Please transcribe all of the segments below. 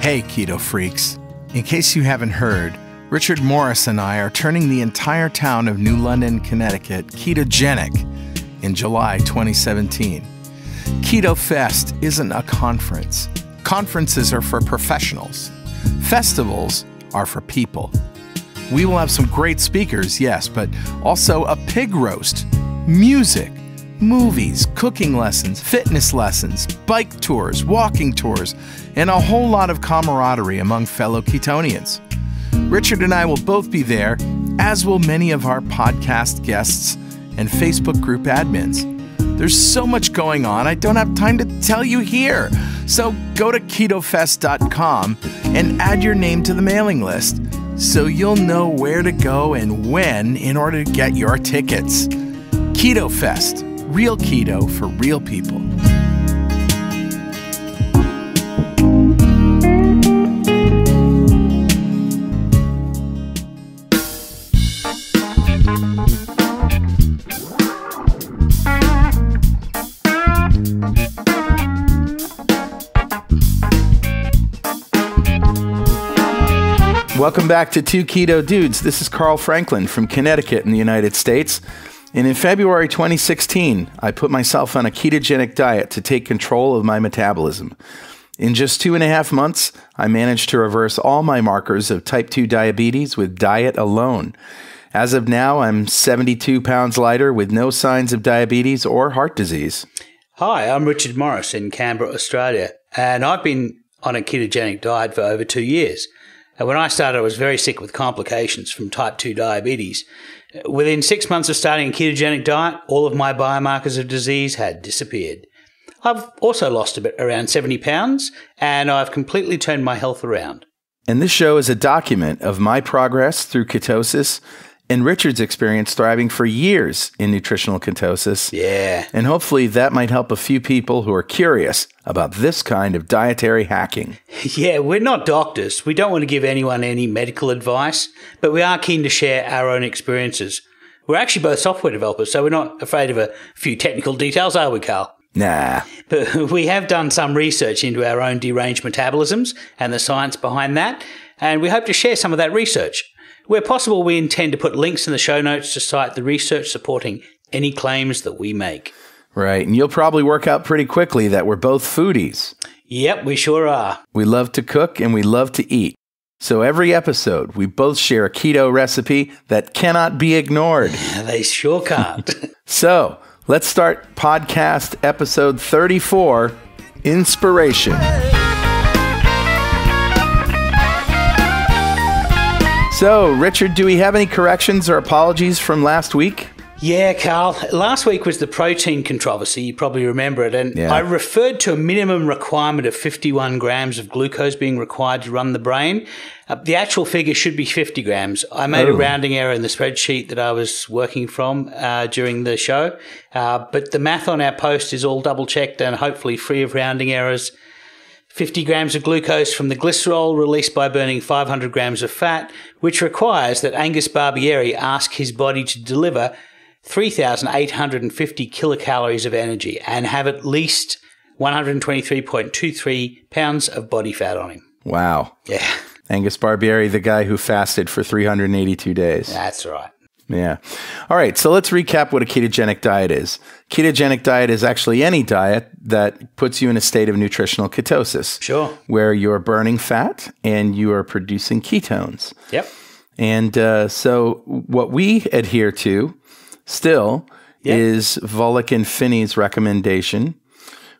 Hey, keto freaks. In case you haven't heard, Richard Morris and I are turning the entire town of New London, Connecticut ketogenic in July 2017. Keto Fest isn't a conference. Conferences are for professionals. Festivals are for people. We will have some great speakers, yes, but also a pig roast, music, movies, cooking lessons, fitness lessons, bike tours, walking tours, and a whole lot of camaraderie among fellow Ketonians. Richard and I will both be there, as will many of our podcast guests and Facebook group admins. There's so much going on, I don't have time to tell you here. So go to ketofest.com and add your name to the mailing list so you'll know where to go and when in order to get your tickets. Keto Fest, real keto for real people. Welcome back to Two Keto Dudes. This is Carl Franklin from Connecticut in the United States. And in February 2016, I put myself on a ketogenic diet to take control of my metabolism. In just 2.5 months, I managed to reverse all my markers of type 2 diabetes with diet alone. As of now, I'm 72 pounds lighter with no signs of diabetes or heart disease. Hi, I'm Richard Morris in Canberra, Australia, and I've been on a ketogenic diet for over 2 years. And when I started, I was very sick with complications from type 2 diabetes. Within 6 months of starting a ketogenic diet, all of my biomarkers of disease had disappeared. I've also lost around 70 pounds, and I've completely turned my health around. And this show is a document of my progress through ketosis and Richard's experience thriving for years in nutritional ketosis. Yeah. And hopefully that might help a few people who are curious about this kind of dietary hacking. Yeah, we're not doctors. We don't want to give anyone any medical advice, but we are keen to share our own experiences. We're actually both software developers, so we're not afraid of a few technical details, are we, Carl? Nah. But we have done some research into our own deranged metabolisms and the science behind that, and we hope to share some of that research. Where possible, we intend to put links in the show notes to cite the research supporting any claims that we make. Right, and you'll probably work out pretty quickly that we're both foodies. Yep, we sure are. We love to cook and we love to eat. So every episode, we both share a keto recipe that cannot be ignored. They sure can't. So let's start podcast episode 34, Inspiration. So, Richard, do we have any corrections or apologies from last week? Yeah, Carl. Last week was the protein controversy. You probably remember it. And I referred to a minimum requirement of 51 grams of glucose being required to run the brain. The actual figure should be 50 grams. I made a rounding error in the spreadsheet that I was working from during the show. But the math on our post is all double-checked and hopefully free of rounding errors. 50 grams of glucose from the glycerol released by burning 500 grams of fat, which requires that Angus Barbieri ask his body to deliver 3,850 kilocalories of energy and have at least 123.23 pounds of body fat on him. Wow. Yeah. Angus Barbieri, the guy who fasted for 382 days. That's right. Yeah. All right. So let's recap what a ketogenic diet is. Ketogenic diet is actually any diet that puts you in a state of nutritional ketosis. Sure. Where you're burning fat and you are producing ketones. Yep. And so what we adhere to still is Volek and Finney's recommendation,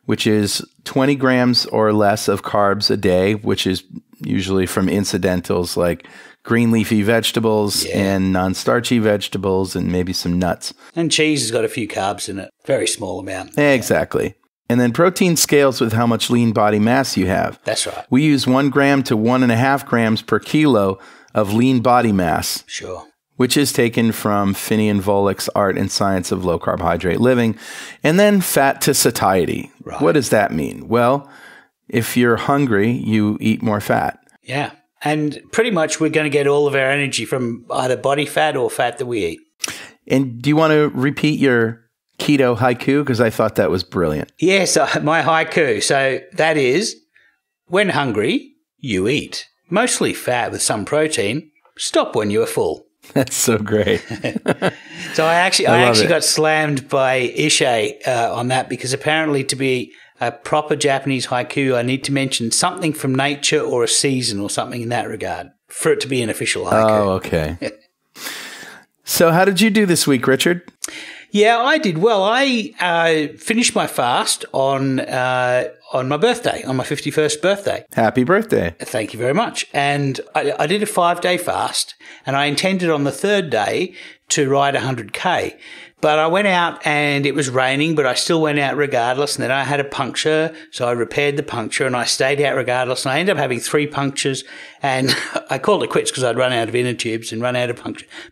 which is 20 grams or less of carbs a day, which is usually from incidentals like green leafy vegetables and non-starchy vegetables and maybe some nuts. And cheese has got a few carbs in it. Very small amount. Exactly. Yeah. And then protein scales with how much lean body mass you have. That's right. We use 1 gram to 1.5 grams per kilo of lean body mass. Sure. Which is taken from Finney and Volek's Art and Science of Low Carbohydrate Living. And then fat to satiety. Right. What does that mean? Well, if you're hungry, you eat more fat. Yeah. And pretty much we're going to get all of our energy from either body fat or fat that we eat. And do you want to repeat your keto haiku? Because I thought that was brilliant. Yes, my haiku. So that is, when hungry, you eat. Mostly fat with some protein. Stop when you are full. That's so great. So I actually got slammed by Ishay on that, because apparently to be a proper Japanese haiku, I need to mention something from nature or a season or something in that regard for it to be an official haiku. Oh, okay. So how did you do this week, Richard? Yeah, I did well. I finished my fast on my birthday, on my 51st birthday. Happy birthday. Thank you very much. And I did a 5-day fast, and I intended on the third day to ride 100K. But I went out and it was raining, but I still went out regardless. And then I had a puncture, so I repaired the puncture and I stayed out regardless. And I ended up having 3 punctures, and I called it quits because I'd run out of inner tubes and run out of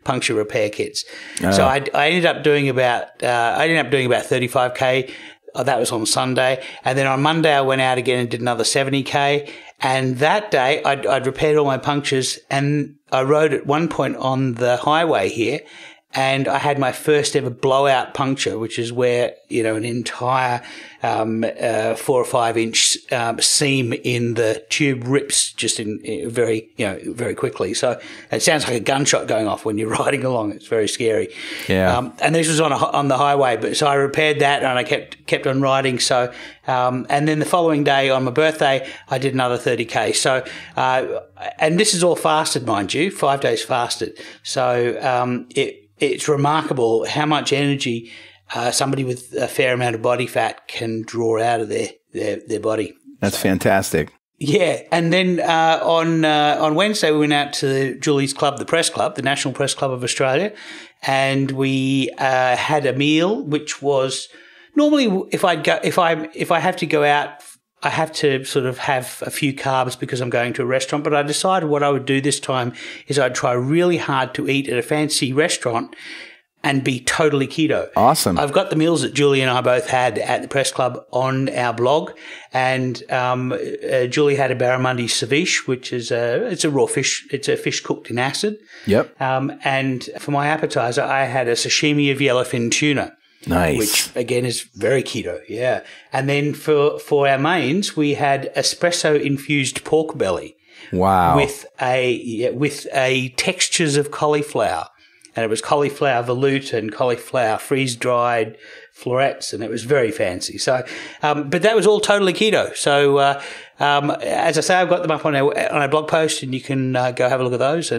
puncture repair kits. So I ended up doing about 35K. That was on Sunday. And then on Monday, I went out again and did another 70K. And that day, I'd repaired all my punctures, and I rode at one point on the highway here, and I had my first ever blowout puncture, which is where, an entire 4 or 5 inch seam in the tube rips just in very quickly. So it sounds like a gunshot going off when you're riding along. It's very scary. Yeah. And this was on the highway, but so I repaired that and I kept on riding. So and then the following day on my birthday, I did another 30K. So and this is all fasted, mind you, 5 days fasted. So it's remarkable how much energy somebody with a fair amount of body fat can draw out of their body. That's fantastic. Yeah, and then on Wednesday we went out to Julie's club, the Press Club, the National Press Club of Australia, and we had a meal which was normally if I have to go out, I have to sort of have a few carbs because I'm going to a restaurant, but I decided what I would do this time is I'd try really hard to eat at a fancy restaurant and be totally keto. Awesome. I've got the meals that Julie and I both had at the Press Club on our blog, and Julie had a barramundi ceviche, which is it's a raw fish. It's a fish cooked in acid. Yep. And for my appetizer, I had a sashimi of yellowfin tuna. Nice. Which again is very keto, yeah. And then for our mains, we had espresso infused pork belly. Wow. With a textures of cauliflower, and it was cauliflower veloute and cauliflower freeze dried florets, and it was very fancy. So, but that was all totally keto. So, as I say, I've got them up on our blog post, and you can go have a look at those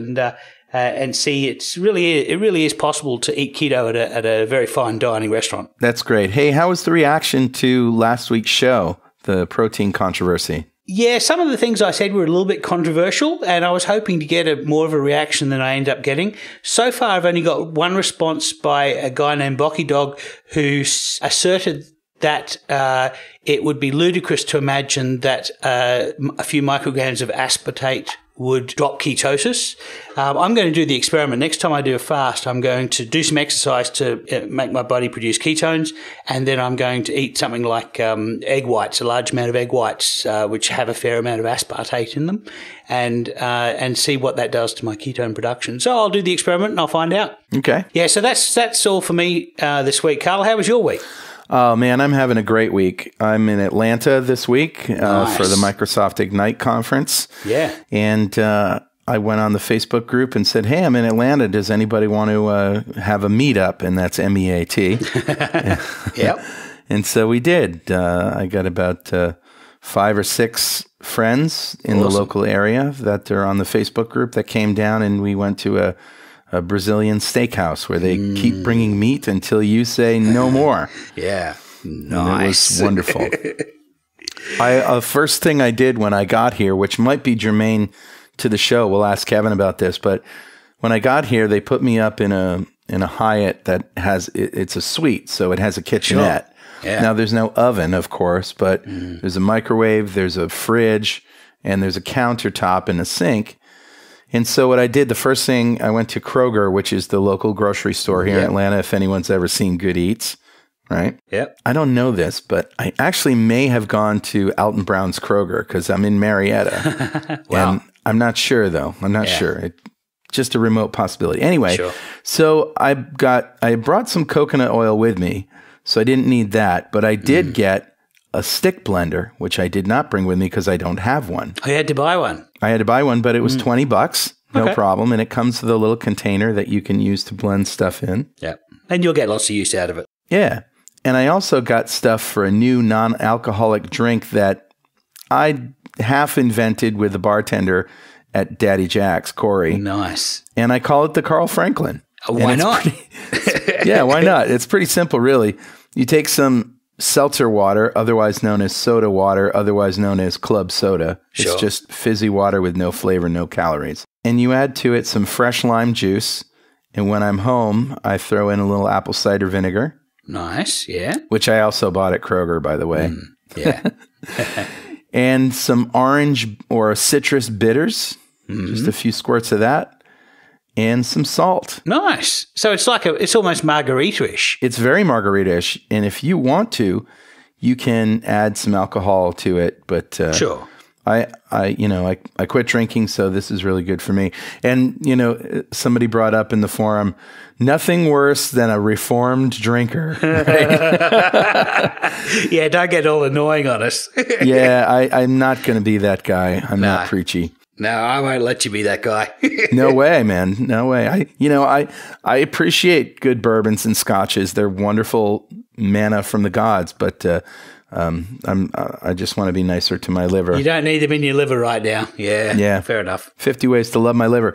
and see it really is possible to eat keto at a very fine dining restaurant. That's great. Hey, how was the reaction to last week's show, the protein controversy? Yeah, some of the things I said were a little bit controversial, and I was hoping to get more of a reaction than I ended up getting. So far, I've only got one response by a guy named Bocky Dog, who asserted that it would be ludicrous to imagine that a few micrograms of aspartate would drop ketosis. I'm going to do the experiment. Next time I do a fast, I'm going to do some exercise to make my body produce ketones, and then I'm going to eat something like egg whites, a large amount of egg whites, which have a fair amount of aspartate in them, and see what that does to my ketone production. So I'll do the experiment and I'll find out. Okay. Yeah, so that's all for me this week. Carl, how was your week? Oh, man, I'm having a great week. I'm in Atlanta this week Nice. For the Microsoft Ignite conference. Yeah. And I went on the Facebook group and said, hey, I'm in Atlanta. Does anybody want to have a meetup? And that's MEAT. Yep. And so we did. I got about 5 or 6 friends in the local area that are on the Facebook group that came down, and we went to a Brazilian steakhouse where they keep bringing meat until you say no more. Yeah. Nice. And it was wonderful. First thing I did when I got here, which might be germane to the show, we'll ask Kevin about this, but when I got here, they put me up in a Hyatt that it's a suite, so it has a kitchenette. Sure. Yeah. Now, there's no oven, of course, but there's a microwave, there's a fridge, and there's a countertop and a sink. And so what I did, the first thing, I went to Kroger, which is the local grocery store here in Atlanta, if anyone's ever seen Good Eats, right? Yep. I don't know this, but I actually may have gone to Alton Brown's Kroger because I'm in Marietta. Wow. And I'm not sure, though. I'm not sure. Just a remote possibility. Anyway, so I brought some coconut oil with me, so I didn't need that. But I did get a stick blender, which I did not bring with me because I don't have one. I had to buy one. I had to buy one, but it was $20. No Okay. problem. And it comes with a little container that you can use to blend stuff in. Yeah. And you'll get lots of use out of it. Yeah. And I also got stuff for a new non-alcoholic drink that I half invented with the bartender at Daddy Jack's, Corey. Nice. And I call it the Carl Franklin. Why not? Yeah, why not? It's pretty simple, really. You take some seltzer water, otherwise known as soda water, otherwise known as club soda. Sure. It's just fizzy water with no flavor, no calories. And you add to it some fresh lime juice. And when I'm home, I throw in a little apple cider vinegar. Nice, yeah. Which I also bought at Kroger, by the way. Yeah. And some orange or citrus bitters, just a few squirts of that, and some salt. Nice. So it's it's almost margarita-ish. It's very margarita-ish, and if you want to, you can add some alcohol to it. But Sure. I quit drinking, so this is really good for me. And somebody brought up in the forum, nothing worse than a reformed drinker. Right? Yeah, don't get all annoying on us. Yeah, I'm not going to be that guy. I'm not preachy. No, I won't let you be that guy. No way, man. No way. I appreciate good bourbons and scotches. They're wonderful manna from the gods, but I just want to be nicer to my liver. You don't need them in your liver right now. Yeah. Fair enough. 50 ways to love my liver.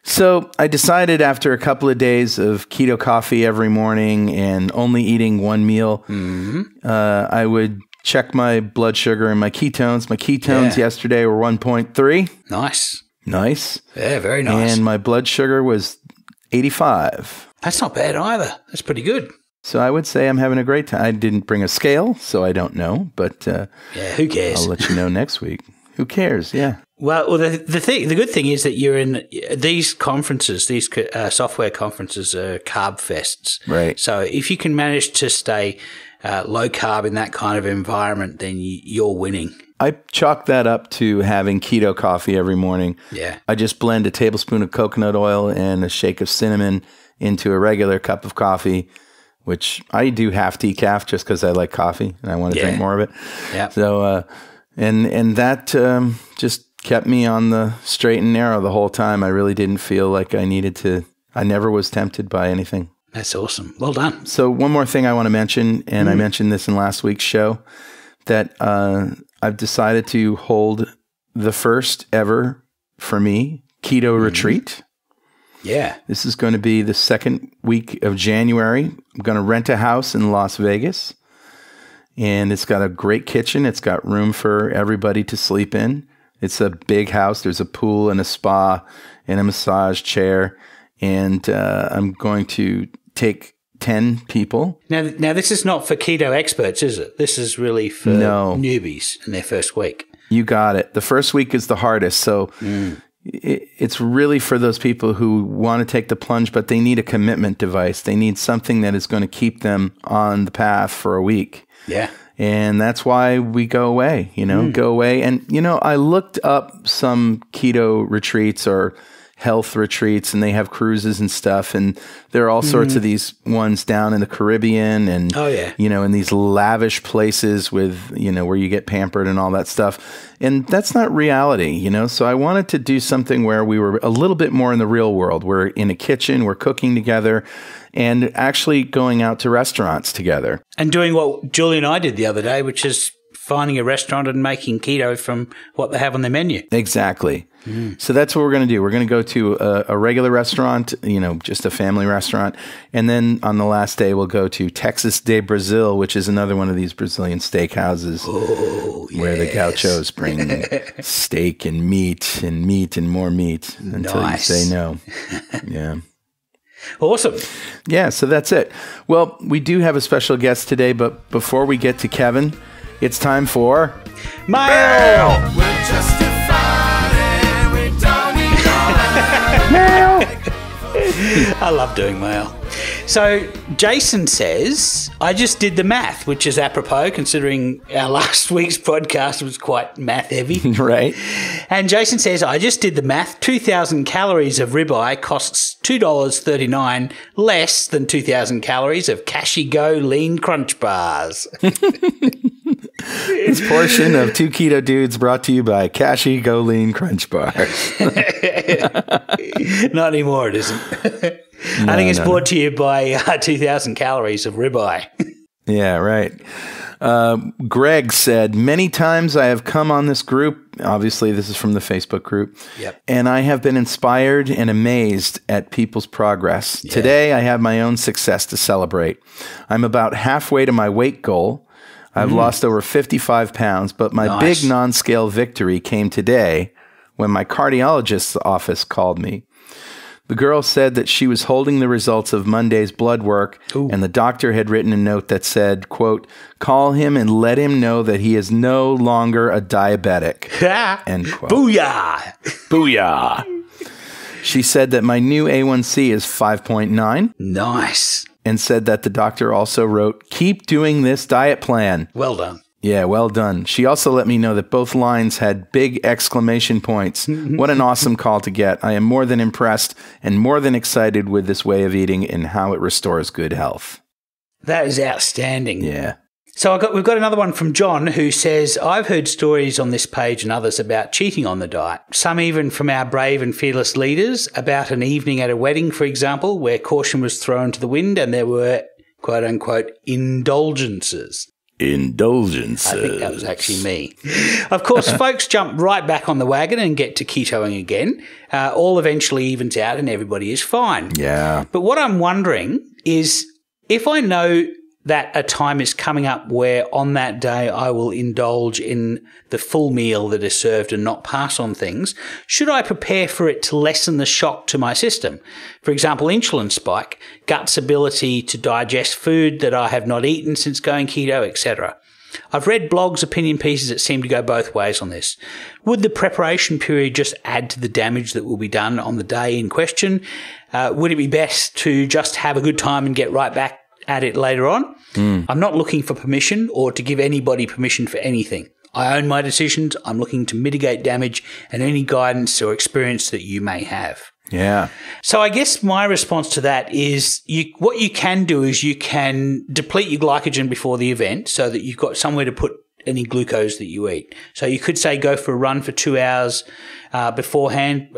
So I decided after a couple of days of keto coffee every morning and only eating one meal, I would check my blood sugar and my ketones. My ketones yesterday were 1.3. Nice. Yeah, very nice. And my blood sugar was 85. That's not bad either. That's pretty good. So I would say I'm having a great time. I didn't bring a scale, so I don't know, but who cares? I'll let you know next week. Who cares? Yeah. Well, the good thing is that you're in these conferences, these software conferences are carb fests. Right. So if you can manage to stay low carb in that kind of environment, then you're winning. I chalk that up to having keto coffee every morning. Yeah. I just blend a tablespoon of coconut oil and a shake of cinnamon into a regular cup of coffee, which I do half decaf just because I like coffee and I want to drink more of it. Yeah. So, and that just kept me on the straight and narrow the whole time. I really didn't feel like I needed to. I never was tempted by anything. That's awesome. Well done. So one more thing I want to mention, and I mentioned this in last week's show, that I've decided to hold the first ever, for me, keto retreat. Yeah. This is going to be the second week of January. I'm going to rent a house in Las Vegas, and it's got a great kitchen. It's got room for everybody to sleep in. It's a big house. There's a pool and a spa and a massage chair, and I'm going to take 10 people. Now, this is not for keto experts, is it? This is really for newbies in their first week. You got it. The first week is the hardest, so it's really for those people who want to take the plunge, but they need a commitment device. They need something that is going to keep them on the path for a week. Yeah. And that's why we go away, go away. And, I looked up some keto retreats or health retreats, and they have cruises and stuff. And there are all sorts of these ones down in the Caribbean and, in these lavish places with, where you get pampered and all that stuff. And that's not reality, So I wanted to do something where we were a little bit more in the real world. We're in a kitchen, we're cooking together, and actually going out to restaurants together. And doing what Julie and I did the other day, which is finding a restaurant and making keto from what they have on their menu. Exactly. So that's what we're going to do. We're going to go to a regular restaurant, just a family restaurant. And then on the last day, we'll go to Texas de Brazil, which is another one of these Brazilian steakhouses where the gauchos bring steak and meat and more meat until you say no. Yeah. Awesome. Yeah, so that's it. Well, we do have a special guest today, but before we get to Kevin, it's time for Mail! We're justified and we don't need I love doing mail. So Jason says, I just did the math, which is apropos considering our last week's podcast was quite math heavy. Right. And Jason says, I just did the math. 2,000 calories of ribeye costs $2.39 less than 2,000 calories of Cashy Go lean crunch bars. This portion of Two Keto Dudes brought to you by Kashi Go Lean Crunch Bars. Not anymore, it isn't. I think it's brought to you by 2,000 calories of ribeye. Yeah, right. Greg said, many times I have come on this group. Obviously, this is from the Facebook group. Yep. And I have been inspired and amazed at people's progress. Yeah. Today, I have my own success to celebrate. I'm about halfway to my weight goal. I've lost over 55 pounds, but my big non-scale victory came today when my cardiologist's office called me. The girl said that she was holding the results of Monday's blood work, and the doctor had written a note that said, quote, call him and let him know that he is no longer a diabetic. End quote. Booyah! Booyah! She said that my new A1C is 5.9. Nice. And said that the doctor also wrote, keep doing this diet plan. Well done. Yeah, well done. She also let me know that both lines had big exclamation points. What an awesome call to get. I am more than impressed and more than excited with this way of eating and how it restores good health. That is outstanding. Yeah. So we've got another one from John who says, I've heard stories on this page and others about cheating on the diet. Some even from our brave and fearless leaders about an evening at a wedding, for example, where caution was thrown to the wind and there were, quote unquote, indulgences. Indulgences. I think that was actually me. Of course, folks jump right back on the wagon and get to ketoing again. All eventually evens out and everybody is fine. Yeah. But what I'm wondering is if I know that a time is coming up where on that day I will indulge in the full meal that is served and not pass on things, should I prepare for it to lessen the shock to my system? For example, insulin spike, gut's ability to digest food that I have not eaten since going keto, etc. I've read blogs, opinion pieces that seem to go both ways on this. Would the preparation period just add to the damage that will be done on the day in question? Would it be best to just have a good time and get right back at it later on? I'm not looking for permission or to give anybody permission for anything. I own my decisions. I'm looking to mitigate damage and any guidance or experience that you may have. Yeah. So I guess my response to that is what you can do is you can deplete your glycogen before the event so that you've got somewhere to put any glucose that you eat. So you could say go for a run for 2 hours beforehand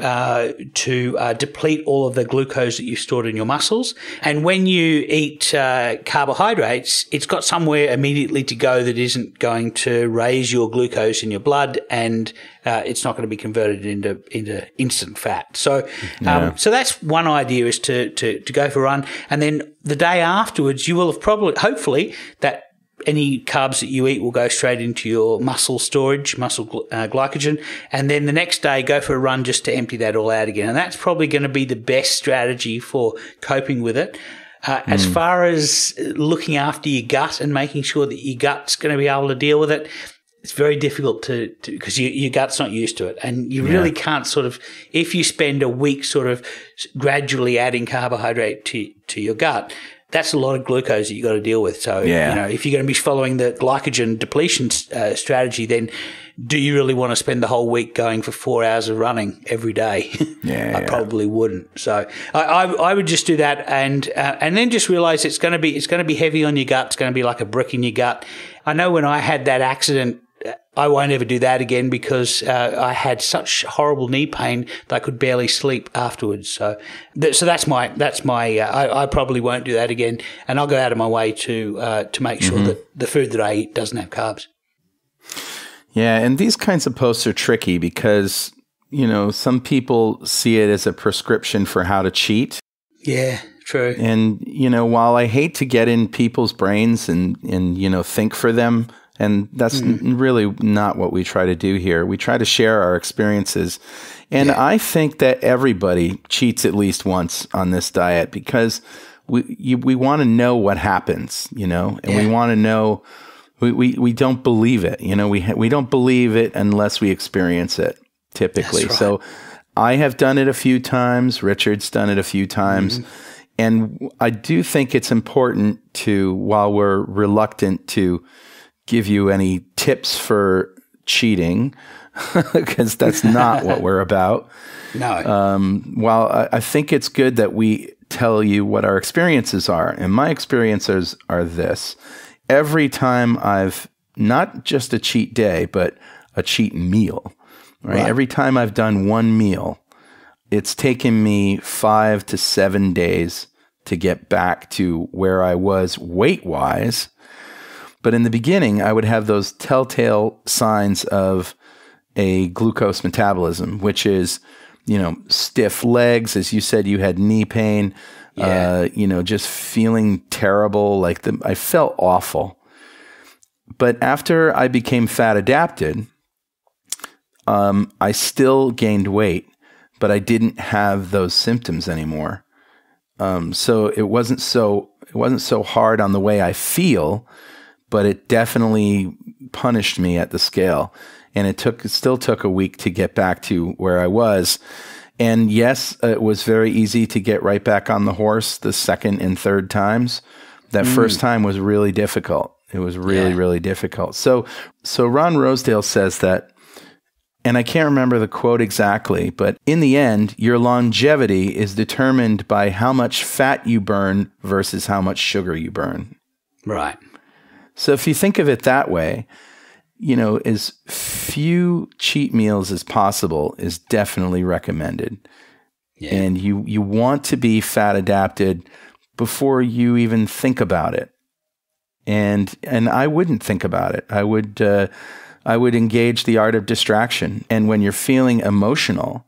to deplete all of the glucose that you've stored in your muscles. And when you eat carbohydrates, it's got somewhere immediately to go that isn't going to raise your glucose in your blood, and it's not going to be converted into instant fat. So so that's one idea, is to go for a run, and then the day afterwards you will have hopefully that any carbs that you eat will go straight into your muscle storage, glycogen, and then the next day go for a run just to empty that all out again. And that's probably going to be the best strategy for coping with it. As far as looking after your gut and making sure that your gut's going to be able to deal with it, it's very difficult to because your gut's not used to it. And you really can't if you spend a week gradually adding carbohydrate to your gut, that's a lot of glucose that you got to deal with. So, if you're going to be following the glycogen depletion strategy, then do you really want to spend the whole week going for 4 hours of running every day? I probably wouldn't. So I would just do that and then just realize it's going to be heavy on your gut. It's going to be like a brick in your gut. I know when I had that accident, I won't ever do that again because I had such horrible knee pain that I could barely sleep afterwards. So that's my. I probably won't do that again, and I'll go out of my way to make sure that the food that I eat doesn't have carbs. Yeah, and these kinds of posts are tricky because some people see it as a prescription for how to cheat. Yeah, true. And while I hate to get in people's brains and think for them. And that's really not what we try to do here. We try to share our experiences. And I think that everybody cheats at least once on this diet because we want to know what happens, and we want to know, we don't believe it. We don't believe it unless we experience it, typically. That's right. So I have done it a few times. Richard's done it a few times. And I do think it's important to, while we're reluctant to give you any tips for cheating, because that's not what we're about. No. While I think it's good that we tell you what our experiences are, and my experiences are this. Every time I've not just a cheat day, but a cheat meal, right? Every time I've done one meal, it's taken me 5 to 7 days to get back to where I was weight-wise. But in the beginning, I would have those telltale signs of a glucose metabolism, which is, stiff legs. As you said, you had knee pain, just feeling terrible. I felt awful. But after I became fat adapted, I still gained weight, but I didn't have those symptoms anymore. So it wasn't so hard on the way I feel, but it definitely punished me at the scale. And it still took a week to get back to where I was. And yes, it was very easy to get right back on the horse the second and third times. That first time was really difficult. It was really, really difficult. So Ron Rosedale says that, and I can't remember the quote exactly, but in the end, your longevity is determined by how much fat you burn versus how much sugar you burn. Right. So if you think of it that way, as few cheat meals as possible is definitely recommended. Yeah. And you want to be fat adapted before you even think about it. And I wouldn't think about it. I would engage the art of distraction. And when you're feeling emotional,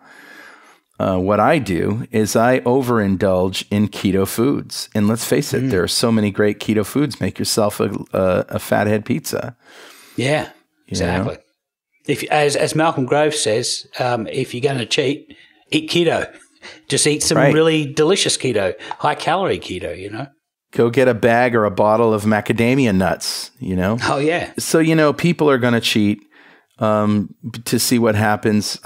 what I do is I overindulge in keto foods. And let's face it, there are so many great keto foods. Make yourself a fathead pizza. Yeah, exactly. If as Malcolm Grove says, if you're going to cheat, eat keto. Just eat some really delicious keto, high calorie keto. Go get a bag or a bottle of macadamia nuts. Oh yeah. So people are going to cheat. To see what happens.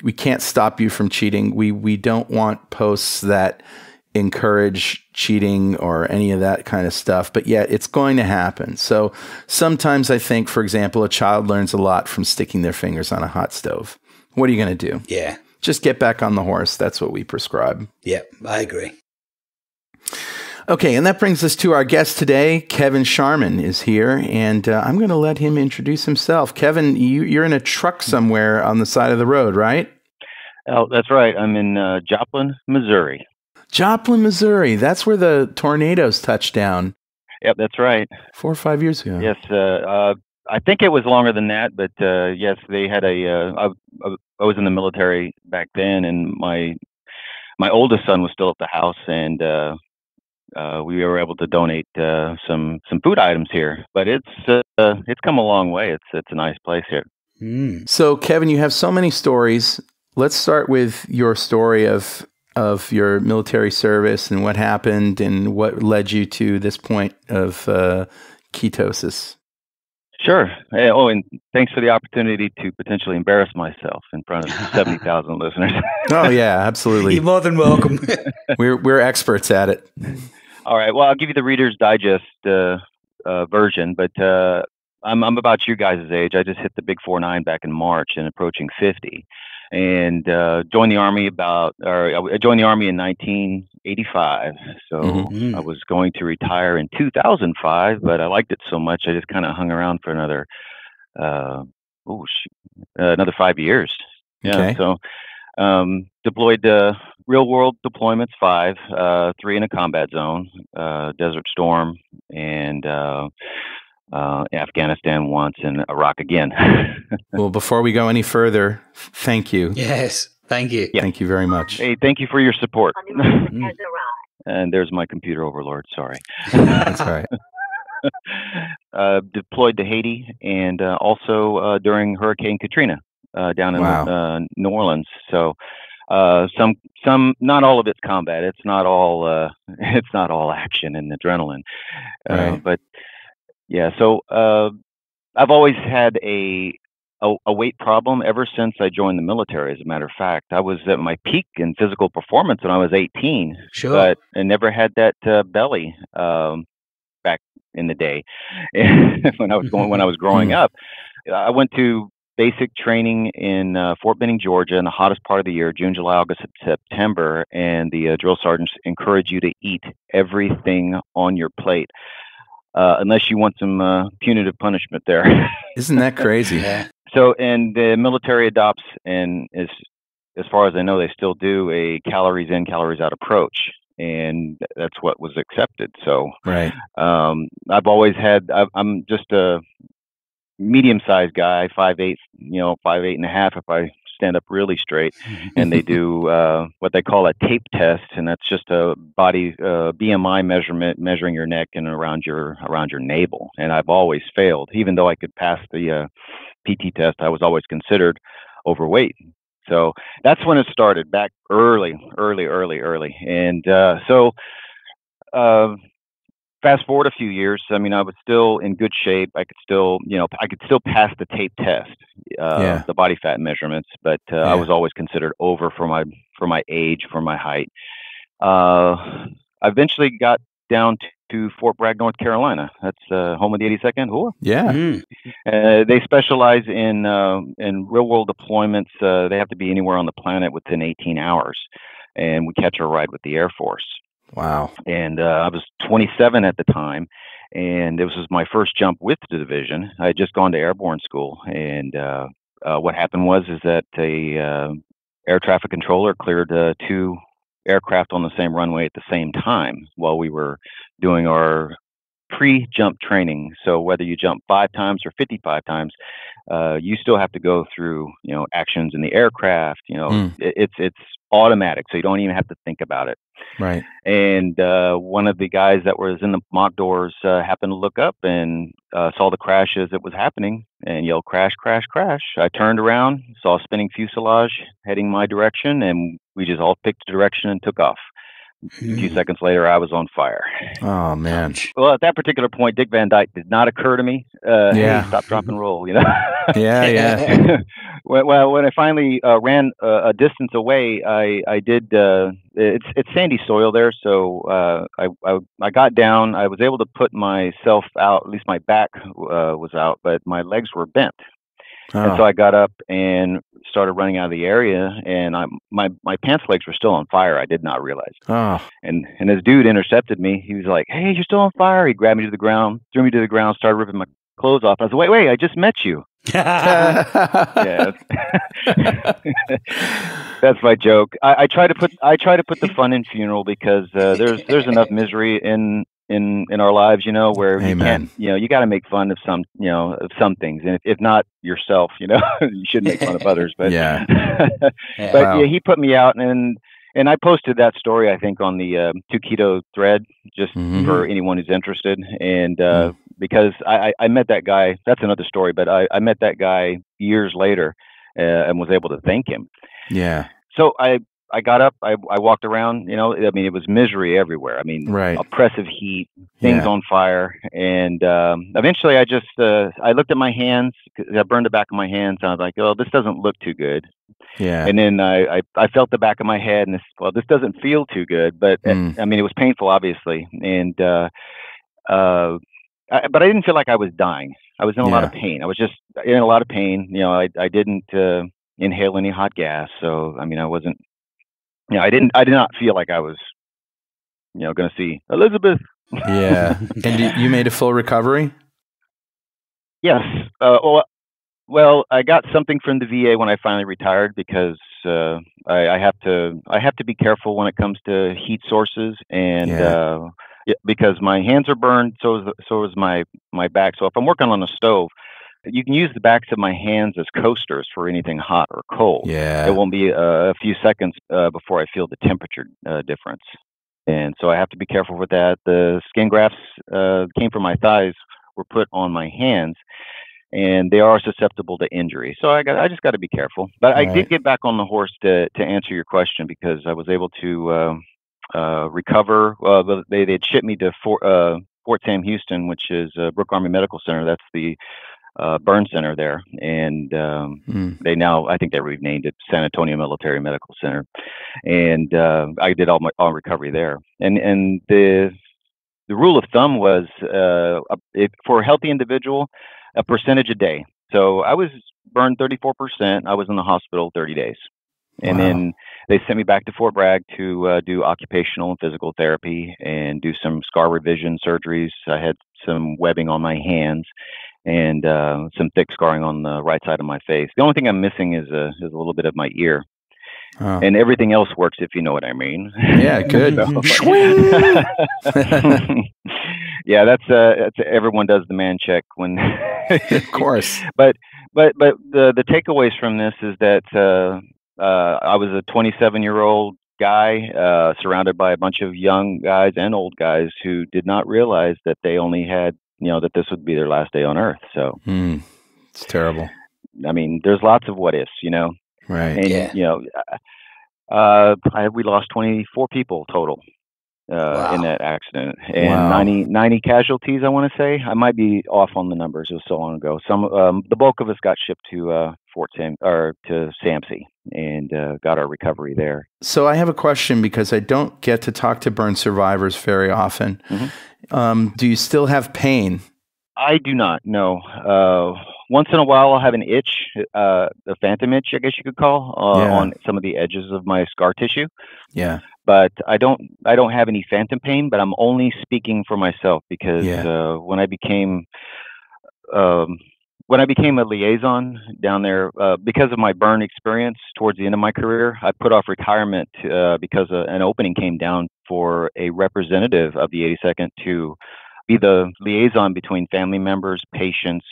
We can't stop you from cheating. We don't want posts that encourage cheating or any of that kind of stuff, but yet it's going to happen. So sometimes I think, for example, a child learns a lot from sticking their fingers on a hot stove. What are you going to do? Yeah. Just get back on the horse. That's what we prescribe. Yeah, I agree. Okay, and that brings us to our guest today. Kevin Scharmen is here, and I'm going to let him introduce himself. Kevin, you're in a truck somewhere on the side of the road, right? Oh, that's right. I'm in Joplin, Missouri. Joplin, Missouri. That's where the tornadoes touched down. Yep, that's right. 4 or 5 years ago. Yes, I think it was longer than that, but yes, they had I was in the military back then, and my oldest son was still at the house, and we were able to donate some food items here. But it's come a long way. It's a nice place here. So, Kevin, you have so many stories. Let's start with your story of your military service and what happened and what led you to this point of ketosis. Sure. Oh, and thanks for the opportunity to potentially embarrass myself in front of 70,000 listeners. Oh, yeah, absolutely. You're more than welcome. We're experts at it. All right. Well, I'll give you the Reader's Digest version, but I'm about you guys' age. I just hit the big 49 back in March and approaching 50, and joined the Army I joined the Army in 1985. So I was going to retire in 2005, but I liked it so much I just kind of hung around for another 5 years. Yeah. Okay. So deployed real world deployments 5, 3 in a combat zone, Desert Storm, and Afghanistan once, and Iraq again. Well, before we go any further, thank you. Yes, thank you. Yeah. Thank you very much. Hey, thank you for your support. And there's my computer overlord. Sorry. That's all right. Deployed to Haiti, and also during Hurricane Katrina down in New Orleans. So some, not all of it's combat. It's not all action and adrenaline. Right. But yeah, so I've always had a weight problem ever since I joined the military. As a matter of fact, I was at my peak in physical performance when I was 18. Sure. But I never had that belly back in the day when I was growing up. I went to basic training in Fort Benning, Georgia, in the hottest part of the year, June, July, August, September, and the drill sergeants encourage you to eat everything on your plate. unless you want some punitive punishment there. Isn't that crazy? Yeah. So, and the military adopts, and as far as I know, they still do a calories in, calories out approach, and that's what was accepted. So, Right. I've always had. I'm just a medium-sized guy, 5'8", 5'8.5" if I stand up really straight. And they do what they call a tape test, and that's just a body BMI measurement, measuring your neck and around your navel. And I've always failed, even though I could pass the PT test. I was always considered overweight. So that's when it started, back early. And fast forward a few years. I mean, I was still in good shape. I could still pass the tape test, the body fat measurements, but I was always considered over for my age, for my height. I eventually got down to Fort Bragg, North Carolina. That's home of the 82nd Corps. Yeah. They specialize in real world deployments. They have to be anywhere on the planet within 18 hours, and we catch a ride with the Air Force. Wow. And I was 27 at the time, and this was my first jump with the division. I had just gone to airborne school, and what happened was that a air traffic controller cleared 2 aircraft on the same runway at the same time while we were doing our pre-jump training. So whether you jump 5 times or 55 times, you still have to go through, actions in the aircraft. It's automatic, so you don't even have to think about it. Right. And one of the guys that was in the mock doors happened to look up and saw the crash as it was happening and yelled, "Crash, crash, crash." I turned around, saw a spinning fuselage heading my direction, and we just all picked a direction and took off. A few seconds later, I was on fire. Oh, man. Well, at that particular point, Dick Van Dyke did not occur to me. Hey, stop, drop, and roll, Yeah. When I finally ran a distance away, I did. It's sandy soil there, so I got down. I was able to put myself out. At least my back was out, but my legs were bent. And so I got up and started running out of the area, and my pants legs were still on fire. I did not realize. And this dude intercepted me. He was like, "Hey, you're still on fire!" He grabbed me to the ground, threw me to the ground, started ripping my clothes off. I was like, "Wait, I just met you." Yeah, that's my joke. I try to put the fun in funeral because there's enough misery in our lives, where you can't, you got to make fun of some things, and if not yourself, you shouldn't make fun of others. But he put me out, and I posted that story, I think, on the 2 Keto thread, just for anyone who's interested. And because I met that guy, that's another story, but I met that guy years later and was able to thank him. Yeah. So I got up, I walked around, it was misery everywhere. Oppressive heat, things on fire. And eventually I just, I looked at my hands, 'cause I burned the back of my hands. And I was like, "Oh, this doesn't look too good." Yeah. And then I felt the back of my head, and this doesn't feel too good. But it was painful, obviously. And but I didn't feel like I was dying. I was in a lot of pain. I was just in a lot of pain. I didn't inhale any hot gas. So, I wasn't, I did not feel like I was, going to see Elizabeth. Yeah. And you made a full recovery? Yes. Well, I got something from the VA when I finally retired because I have to be careful when it comes to heat sources, and because my hands are burned, so is my back. So if I'm working on a stove, you can use the backs of my hands as coasters for anything hot or cold. Yeah. It won't be a few seconds before I feel the temperature difference. And so I have to be careful with that. The skin grafts came from my thighs, were put on my hands, and they are susceptible to injury. So I just got to be careful. But I did get back on the horse to answer your question, because I was able to recover. They had shipped me to Fort Sam Houston, which is Brooke Army Medical Center. That's the burn center there, and they now, I think they renamed it San Antonio Military Medical Center, and I did all recovery there. And the rule of thumb was for a healthy individual, a percentage a day. So I was burned 34%. I was in the hospital 30 days. And then they sent me back to Fort Bragg to do occupational and physical therapy and do some scar revision surgeries. I had some webbing on my hands, and some thick scarring on the right side of my face. The only thing I'm missing is a little bit of my ear. Oh. And everything else works, if you know what I mean. Yeah, good. Yeah, that's everyone does the man check when. Of course. But the takeaways from this is that I was a 27-year-old guy surrounded by a bunch of young guys and old guys who did not realize that they only had, that this would be their last day on Earth. So it's terrible. I mean, there's lots of what ifs, Right. And we lost 24 people total in that accident, and 90 casualties. I want to say I might be off on the numbers. It was so long ago. The bulk of us got shipped to to SAMC and got our recovery there. So I have a question because I don't get to talk to burn survivors very often. Mm-hmm. Do you still have pain? I do not. No. Once in a while, I'll have an itch, a phantom itch, I guess you could call, on some of the edges of my scar tissue. Yeah. But I don't have any phantom pain. But I'm only speaking for myself because when I became a liaison down there, because of my burn experience towards the end of my career, I put off retirement because an opening came down for a representative of the 82nd to be the liaison between family members, patients,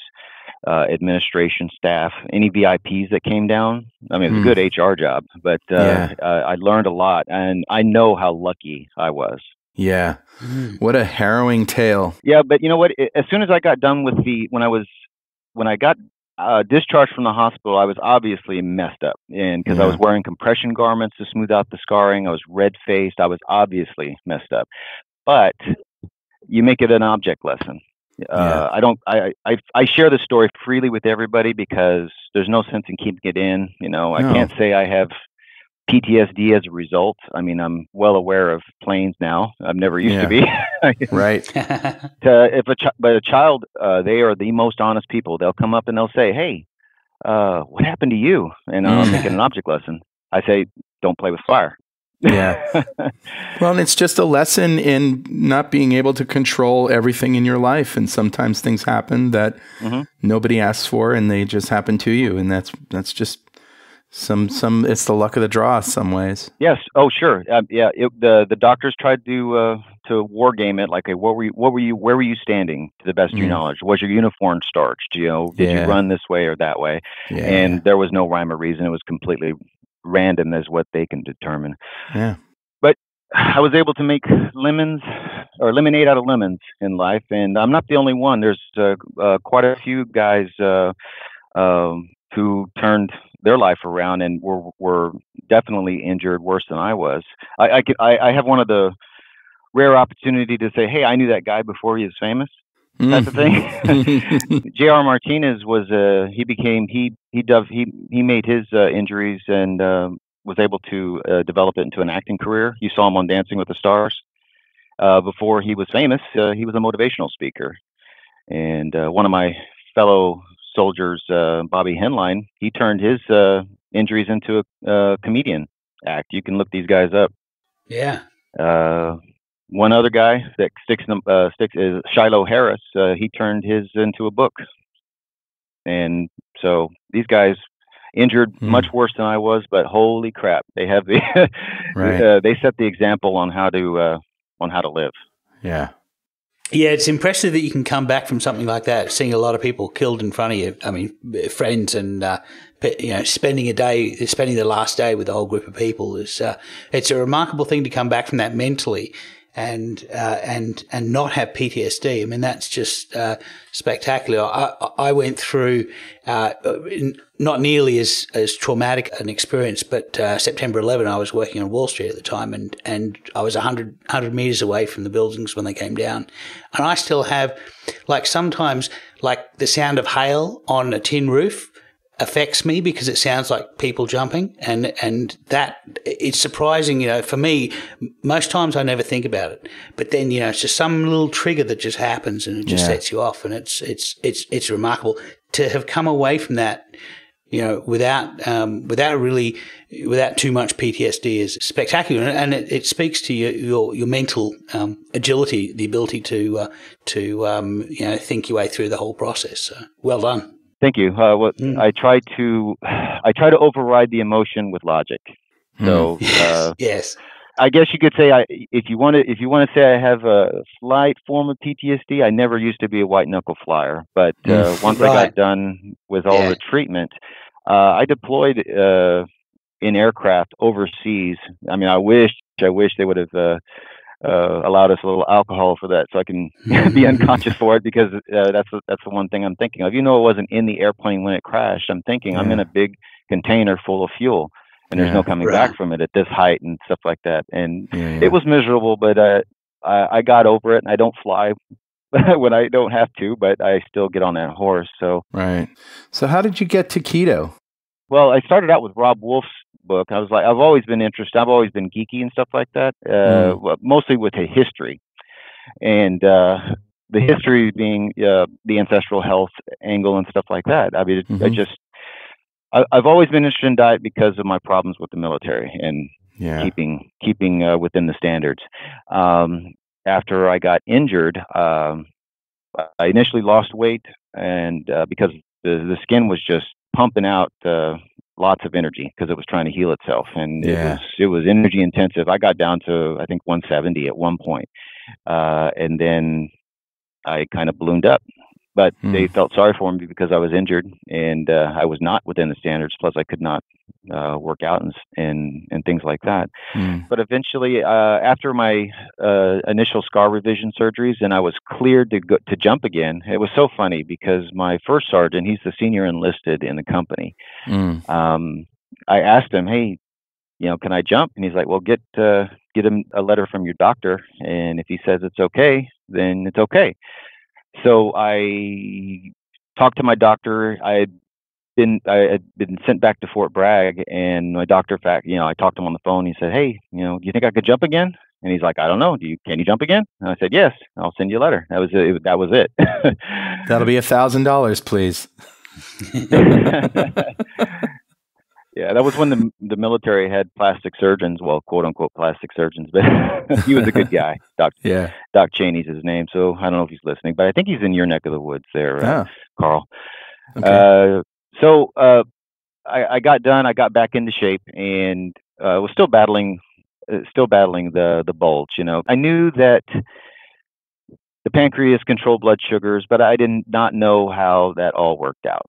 administration staff, any VIPs that came down. I mean, it was a good HR job, but I learned a lot, and I know how lucky I was. Yeah. What a harrowing tale. Yeah, but you know what? As soon as I got done with when I got discharged from the hospital, I was obviously messed up, and because I was wearing compression garments to smooth out the scarring, I was red-faced. I was obviously messed up, but you make it an object lesson. I share this story freely with everybody because there's no sense in keeping it in. I can't say I have PTSD as a result. I mean, I'm well aware of planes now. I've never used to be. Right. But a child, they are the most honest people. They'll come up and they'll say, "Hey, what happened to you?" And I'm making an object lesson. I say, "Don't play with fire." Yeah. Well, and it's just a lesson in not being able to control everything in your life. And sometimes things happen that nobody asks for and they just happen to you. And that's just it's the luck of the draw in some ways. Yes. Oh, sure. The doctors tried to war game it. Like, where were you standing to the best of your knowledge? Was your uniform starched? Did you run this way or that way? Yeah. And there was no rhyme or reason. It was completely random as what they can determine. Yeah. But I was able to make lemonade out of lemons in life, and I'm not the only one. There's quite a few guys who turned their life around and were definitely injured worse than I was. I have one of the rare opportunity to say, "Hey, I knew that guy before he was famous." Type of thing. J.R. Martinez was he made his injuries and was able to develop it into an acting career. You saw him on Dancing with the Stars. Before he was famous, he was a motivational speaker. And one of my fellow soldiers, Bobby Henline, he turned his injuries into a comedian act. You can look these guys up. Yeah. One other guy that sticks is Shiloh Harris. He turned his into a book, and so these guys injured much worse than I was. But holy crap, they have the they set the example on how to live. Yeah. Yeah, it's impressive that you can come back from something like that, seeing a lot of people killed in front of you. I mean, friends and spending the last day with a whole group of people is it's a remarkable thing to come back from that mentally and not have PTSD. I mean, that's just spectacular. I went through not nearly as traumatic an experience, but September 11, I was working on Wall Street at the time, and I was 100 meters away from the buildings when they came down. And I still have, sometimes the sound of hail on a tin roof affects me because it sounds like people jumping, and that it's surprising. For me, most times I never think about it, but then it's just some little trigger that just happens and it just sets you off, and it's remarkable to have come away from that. without too much PTSD is spectacular, and it speaks to your mental agility, the ability to think your way through the whole process. So well done. Thank you. I try to override the emotion with logic. So yes. I guess you could say if you want to say I have a slight form of PTSD, I never used to be a white knuckle flyer, but once I got done with all the treatment, I deployed in aircraft overseas. I mean, I wish they would have allowed us a little alcohol for that, so I can be unconscious for it, because that's the one thing I'm thinking of. It wasn't in the airplane when it crashed. I'm thinking I'm in a big container full of fuel, and there's no coming back from it at this height and stuff like that. And it was miserable, but I got over it, and I don't fly when I don't have to, but I still get on that horse. So So how did you get to keto? Well, I started out with Rob Wolf's book. I was like, I've always been interested. I've always been geeky and stuff like that, mostly with a history. And the history being the ancestral health angle and stuff like that. I mean, I've always been interested in diet because of my problems with the military and keeping within the standards. After I got injured, I initially lost weight, and because the skin was just pumping out lots of energy because it was trying to heal itself, and it was energy intensive. I got down to, I think, 170 at one point, and then I kind of ballooned up. But they felt sorry for me because I was injured, and I was not within the standards. Plus, I could not work out and things like that. But eventually, after my initial scar revision surgeries, and I was cleared to jump again. It was so funny because my first sergeant, he's the senior enlisted in the company. I asked him, "Hey, can I jump?" And he's like, "Well, get him a letter from your doctor, and if he says it's okay, then it's okay." So I talked to my doctor. I had been sent back to Fort Bragg, and my doctor, I talked to him on the phone. He said, "Hey, do you think I could jump again?" And he's like, "I don't know. Can you jump again?" And I said, "Yes, I'll send you a letter." That was it. That was it. That'll be $1,000, please. Yeah, that was when the military had plastic surgeons, well, quote unquote plastic surgeons, but he was a good guy. Doc Cheney's his name. So I don't know if he's listening, but I think he's in your neck of the woods there, Carl. Okay. So I got done. I got back into shape, and was still battling the bulge. I knew that the pancreas controlled blood sugars, but I did not know how that all worked out.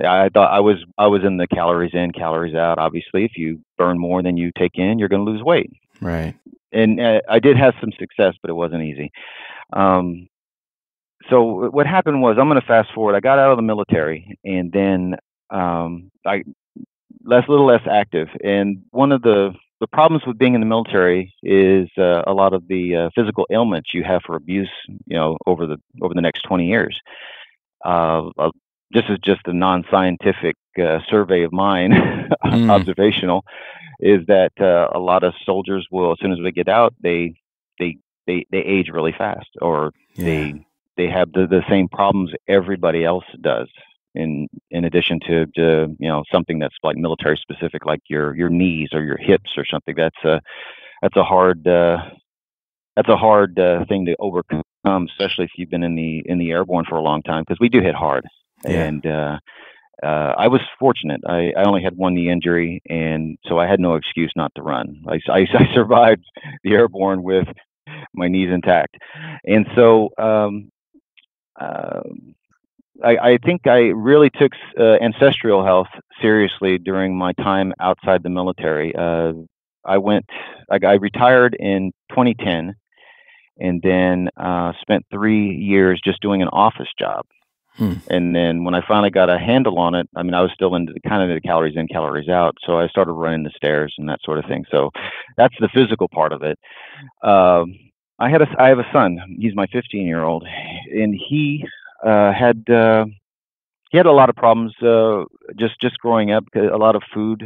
I thought I was in the calories in, calories out. Obviously, if you burn more than you take in, you're going to lose weight. Right. And I did have some success, but it wasn't easy. So what happened was, I'm going to fast forward. I got out of the military, and then I little less active. And one of the problems with being in the military is a lot of the physical ailments you have for abuse, over the next 20 years. This is just a non-scientific survey of mine, observational, is that a lot of soldiers will, as soon as they get out, they age really fast, or they have the same problems everybody else does. In addition to something that's like military specific, like your knees or your hips or something, that's a hard thing to overcome, especially if you've been in the airborne for a long time, because we do hit hard. And I was fortunate. I only had one knee injury, and so I had no excuse not to run. I survived the airborne with my knees intact, and so I think I really took ancestral health seriously during my time outside the military. I retired in 2010, and then spent 3 years just doing an office job. And then when I finally got a handle on it, I mean, I was still into the calories in, calories out. So I started running the stairs and that sort of thing. So that's the physical part of it. I have a son. He's my 15-year-old, and he had a lot of problems just growing up. A lot of food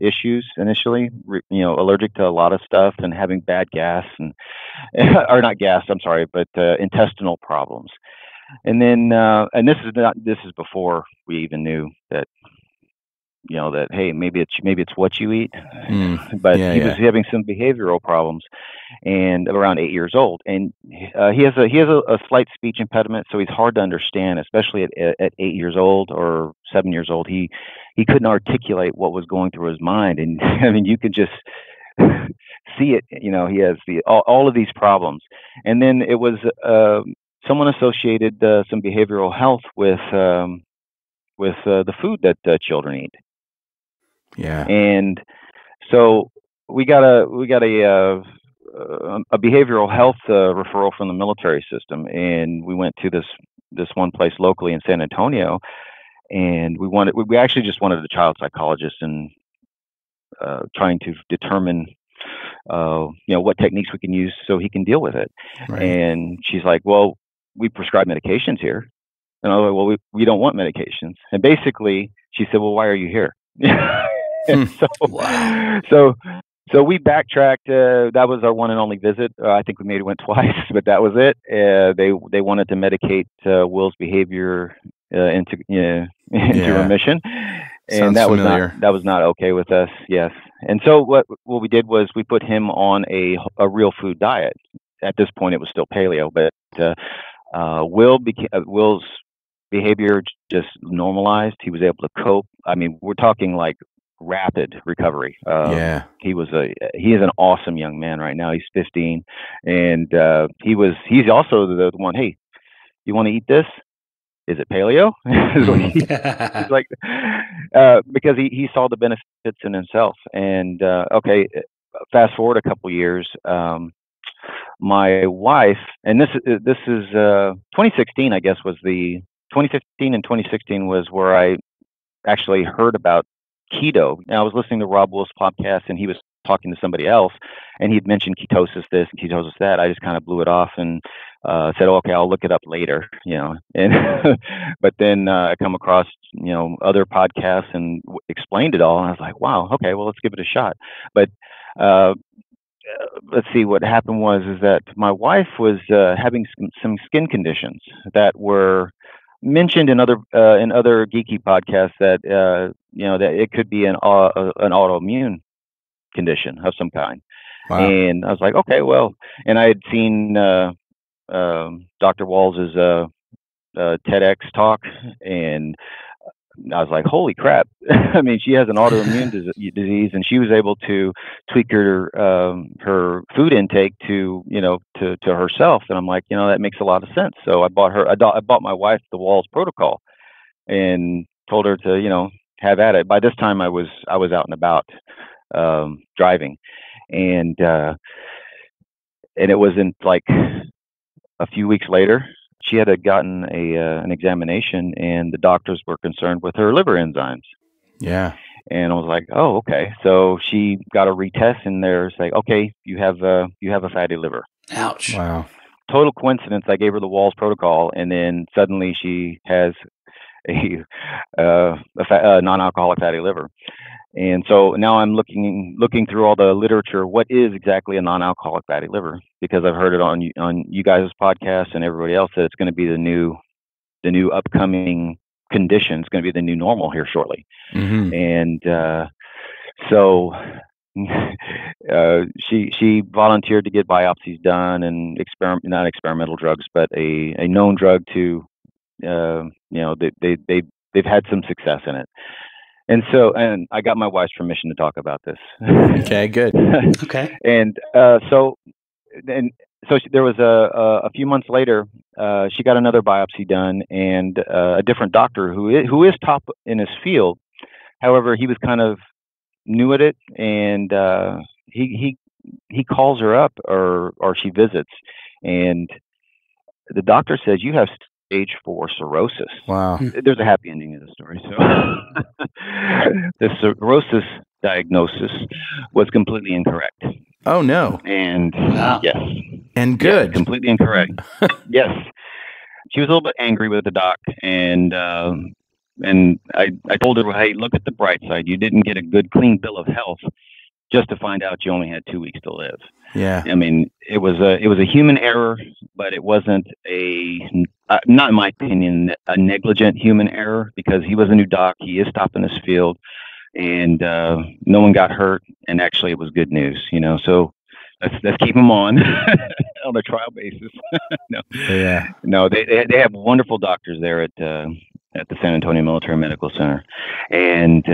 issues initially, allergic to a lot of stuff, and having bad gas or not gas, I'm sorry, but intestinal problems. And then and this is before we even knew that that, hey, maybe it's what you eat. But he was having some behavioral problems, and around 8 years old, and he has a slight speech impediment, so he's hard to understand, especially at 8 years old or 7 years old. He couldn't articulate what was going through his mind, and I mean, you could just see it. He has all of these problems, and then it was someone associated some behavioral health with the food that children eat. Yeah. And so we got a behavioral health referral from the military system, and we went to this one place locally in San Antonio, and we actually just wanted a child psychologist, and trying to determine what techniques we can use so he can deal with it. Right. And she's like, well, we prescribe medications here. And I was like, well, we don't want medications. And basically she said, well, why are you here? So we backtracked. That was our one and only visit. I think we maybe went twice, but that was it. They wanted to medicate Will's behavior into remission, and that was not okay with us. Yes, and so what we did was we put him on a real food diet. At this point, it was still paleo, but Will's behavior just normalized. He was able to cope. I mean, we're talking like rapid recovery. He is an awesome young man right now. He's 15, and he's also the one. Hey, you want to eat this? Is it paleo? He's like, because he saw the benefits in himself. And okay, fast forward a couple years. My wife, and this is 2016, I guess, was 2015 and 2016 was where I actually heard about keto. And I was listening to Rob Wolf's podcast, and he was talking to somebody else, and he'd mentioned ketosis this and ketosis that. I just kind of blew it off and said, oh, okay, I'll look it up later, And but then I come across other podcasts and explained it all, and I was like, wow, okay, well, let's give it a shot. But let's see, what happened is that my wife was having some skin conditions that were mentioned in other geeky podcasts, that that it could be an autoimmune condition of some kind. Wow. And I was like, okay, well, and I had seen Dr. Walls's TEDx talk, and I was like, holy crap. I mean, she has an autoimmune disease, and she was able to tweak her food intake to herself. And I'm like, that makes a lot of sense. So I bought my wife the Walls protocol and told her to, have at it. By this time I was out and about, driving, and it wasn't like a few weeks later, she had gotten an examination, and the doctors were concerned with her liver enzymes. Yeah. And I was like, oh, okay. So she got a retest, and they're like, okay, you have a fatty liver. Ouch. Wow. Total coincidence. I gave her the Walls protocol, and then suddenly she has a non-alcoholic fatty liver. And so now I'm looking through all the literature. What is exactly a non-alcoholic fatty liver? Because I've heard it on you guys' podcast and everybody else that it's going to be the new upcoming condition. It's going to be the new normal here shortly. Mm-hmm. And so she volunteered to get biopsies done and not experimental drugs, but a known drug to they've had some success in it. And so, and I got my wife's permission to talk about this. Okay, good. Okay. And so there was a few months later, she got another biopsy done, and a different doctor who is top in his field. However, he was kind of new at it, and he calls her up, or she visits, and the doctor says, you have stage 4 cirrhosis. Wow. There's a happy ending to the story. So the cirrhosis diagnosis was completely incorrect. Oh, no. And yes. And good. Yes, completely incorrect. Yes. She was a little bit angry with the doc, and I told her, hey, look at the bright side. You didn't get a good, clean bill of health just to find out you only had 2 weeks to live. Yeah. I mean, it was a human error, but it wasn't not in my opinion, a negligent human error, because he was a new doc. He is top in his field. and no one got hurt. And actually, it was good news, So let's keep them on on a trial basis. No, Yeah. no, they have wonderful doctors there at the San Antonio Military Medical Center, and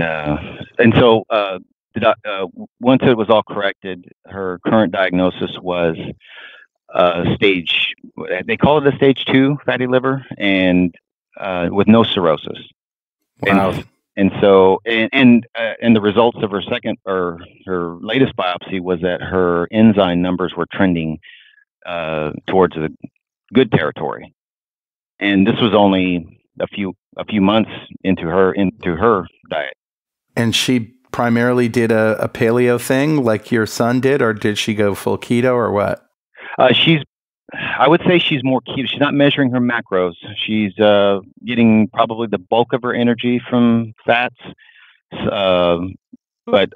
so once it was all corrected, her current diagnosis was stage. They call it a stage 2 fatty liver, and with no cirrhosis. Wow. And so, and the results of her her latest biopsy was that her enzyme numbers were trending towards the good territory. And this was only a few months into her diet. And she primarily did a paleo thing like your son did, or did she go full keto, or what? I would say she's more keto. She's not measuring her macros. She's getting probably the bulk of her energy from fats, but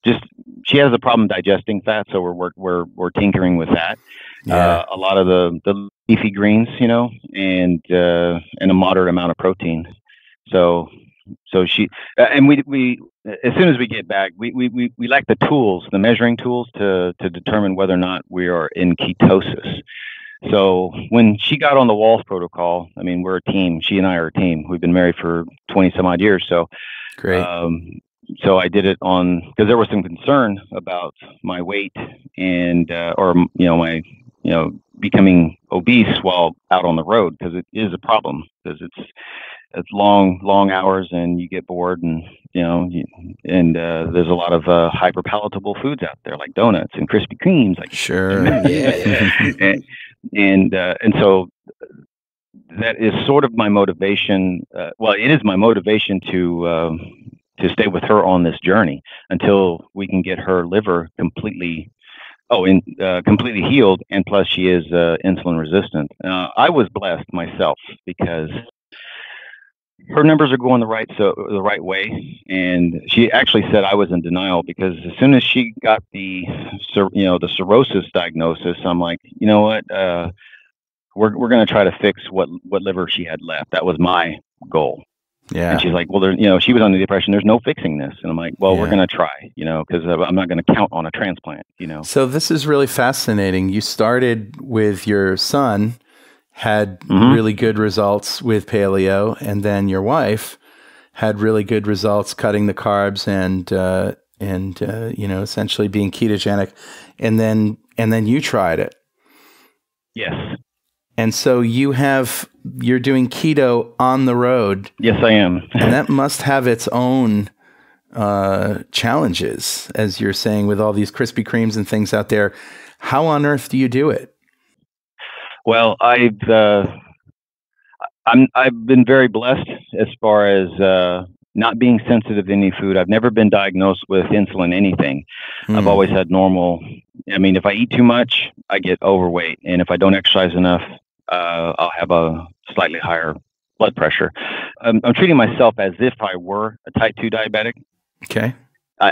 just she has a problem digesting fat, so we're tinkering with that. Yeah. A lot of the leafy greens, and a moderate amount of protein. So she and we as soon as we get back, we lack the tools, the measuring tools to determine whether or not we are in ketosis. So when she got on the Walls protocol, I mean, we're a team. She and I are a team. We've been married for 20 some odd years. So Great. So I did it because there was some concern about my weight and my becoming obese while out on the road, because it is a problem, because it's long hours and you get bored, and there's a lot of hyper palatable foods out there like donuts and Krispy Kremes, like Sure. Yeah. and so that is sort of my motivation. It is my motivation to stay with her on this journey until we can get her liver completely healed, and plus she is insulin resistant. I was blessed myself because her numbers are going the right way, and she actually said I was in denial, because as soon as she got the cirrhosis diagnosis, I'm like, you know what, we're going to try to fix what liver she had left. That was my goal. Yeah. And she's like, well, she was under the impression there's no fixing this, and I'm like, well, we're going to try, because I'm not going to count on a transplant, So this is really fascinating. You started with your son, had really good results with paleo, and then your wife had really good results cutting the carbs and essentially being ketogenic, and then you tried it. Yes. And so you're doing keto on the road. Yes, I am. And that must have its own challenges, as you're saying, with all these Krispy Kremes and things out there. How on earth do you do it? Well, I've been very blessed as far as not being sensitive to any food. I've never been diagnosed with insulin anything. I've always had normal. I mean, if I eat too much, I get overweight, and if I don't exercise enough, I'll have a slightly higher blood pressure. I'm treating myself as if I were a type 2 diabetic. Okay.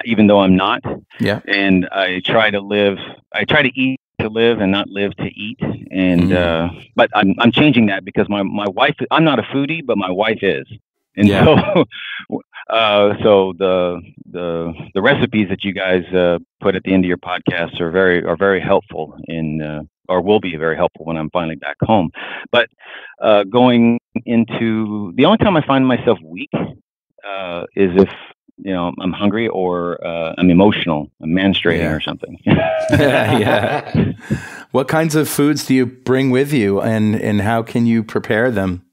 Even though I'm not. Yeah. And I try to eat to live and not live to eat. And but I'm changing that, because my wife, I'm not a foodie, but my wife is. And so the recipes that you guys put at the end of your podcast are very helpful or will be very helpful when I'm finally back home. But going into the only time I find myself weak is if I'm hungry, or I'm emotional, I'm menstruating or something. Yeah. What kinds of foods do you bring with you, and how can you prepare them?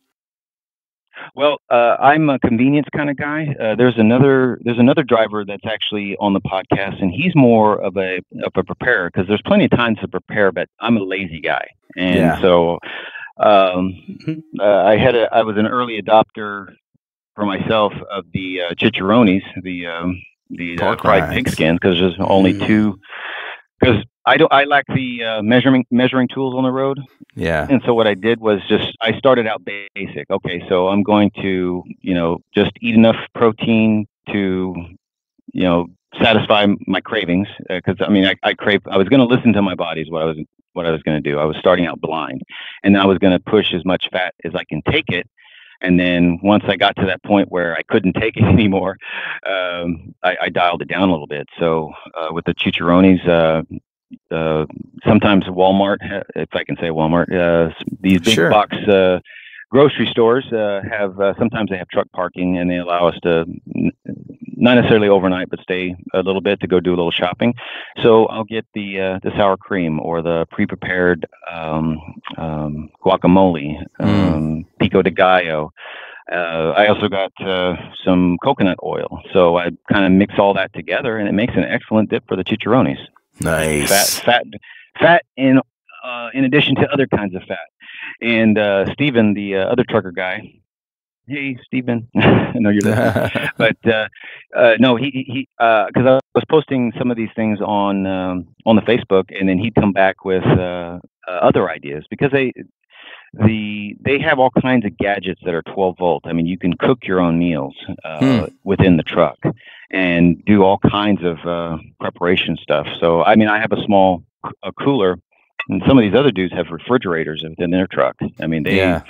Well, I'm a convenience kind of guy. There's another driver that's actually on the podcast, and he's more of a preparer, because there's plenty of times to prepare, but I'm a lazy guy, and so I was an early adopter for myself of the chicharrones, the fried pig skins, because there's only two. Because I lack the measuring tools on the road. Yeah. And so what I did was I started out basic. Okay, so I'm going to just eat enough protein to satisfy my cravings, because I crave. I was going to listen to my body is what I was going to do. I was starting out blind, and I was going to push as much fat as I can take it. And then once I got to that point where I couldn't take it anymore, I dialed it down a little bit. So with the chicharrones, sometimes Walmart, if I can say Walmart, these big Sure. box grocery stores have sometimes they have truck parking, and they allow us to not necessarily overnight, but stay a little bit to go do a little shopping. So I'll get the sour cream or the pre-prepared guacamole, pico de gallo. I also got some coconut oil. So I kind of mix all that together, and it makes an excellent dip for the chicharrones. Nice. Fat in addition to other kinds of fat. And Steven, the other trucker guy, hey Steven, I know you're listening, but no, he because I was posting some of these things on the Facebook, and then he'd come back with other ideas, because they have all kinds of gadgets that are 12 volt. I mean, you can cook your own meals within the truck and do all kinds of preparation stuff. So, I mean, I have a cooler, and some of these other dudes have refrigerators within their truck. I mean, they're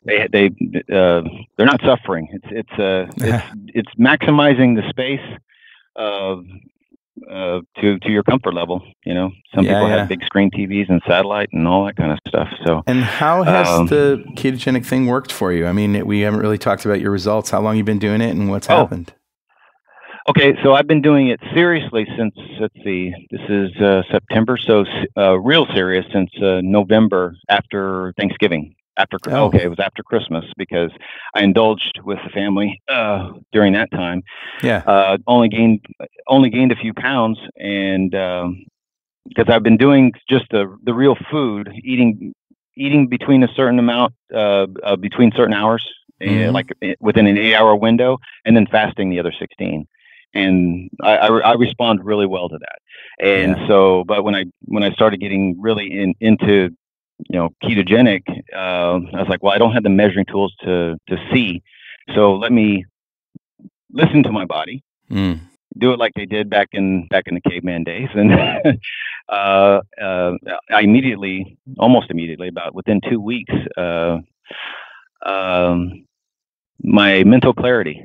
not suffering. It's maximizing the space to your comfort level. You know, some people have big screen TVs and satellite and all that kind of stuff. So, and how has the ketogenic thing worked for you? I mean, we haven't really talked about your results. How long you been doing it, and what's happened? Okay, so I've been doing it seriously since, let's see, this is September, so real serious since November, after Thanksgiving. It was after Christmas, because I indulged with the family during that time. Yeah. Only gained a few pounds, and because I've been doing just the real food, eating between a certain amount, between certain hours, like within an 8-hour window, and then fasting the other 16. And I respond really well to that. And so, but when I started getting really into, you know, ketogenic, I was like, well, I don't have the measuring tools to see. So let me listen to my body, do it like they did back in the caveman days. And I almost immediately, about within 2 weeks, my mental clarity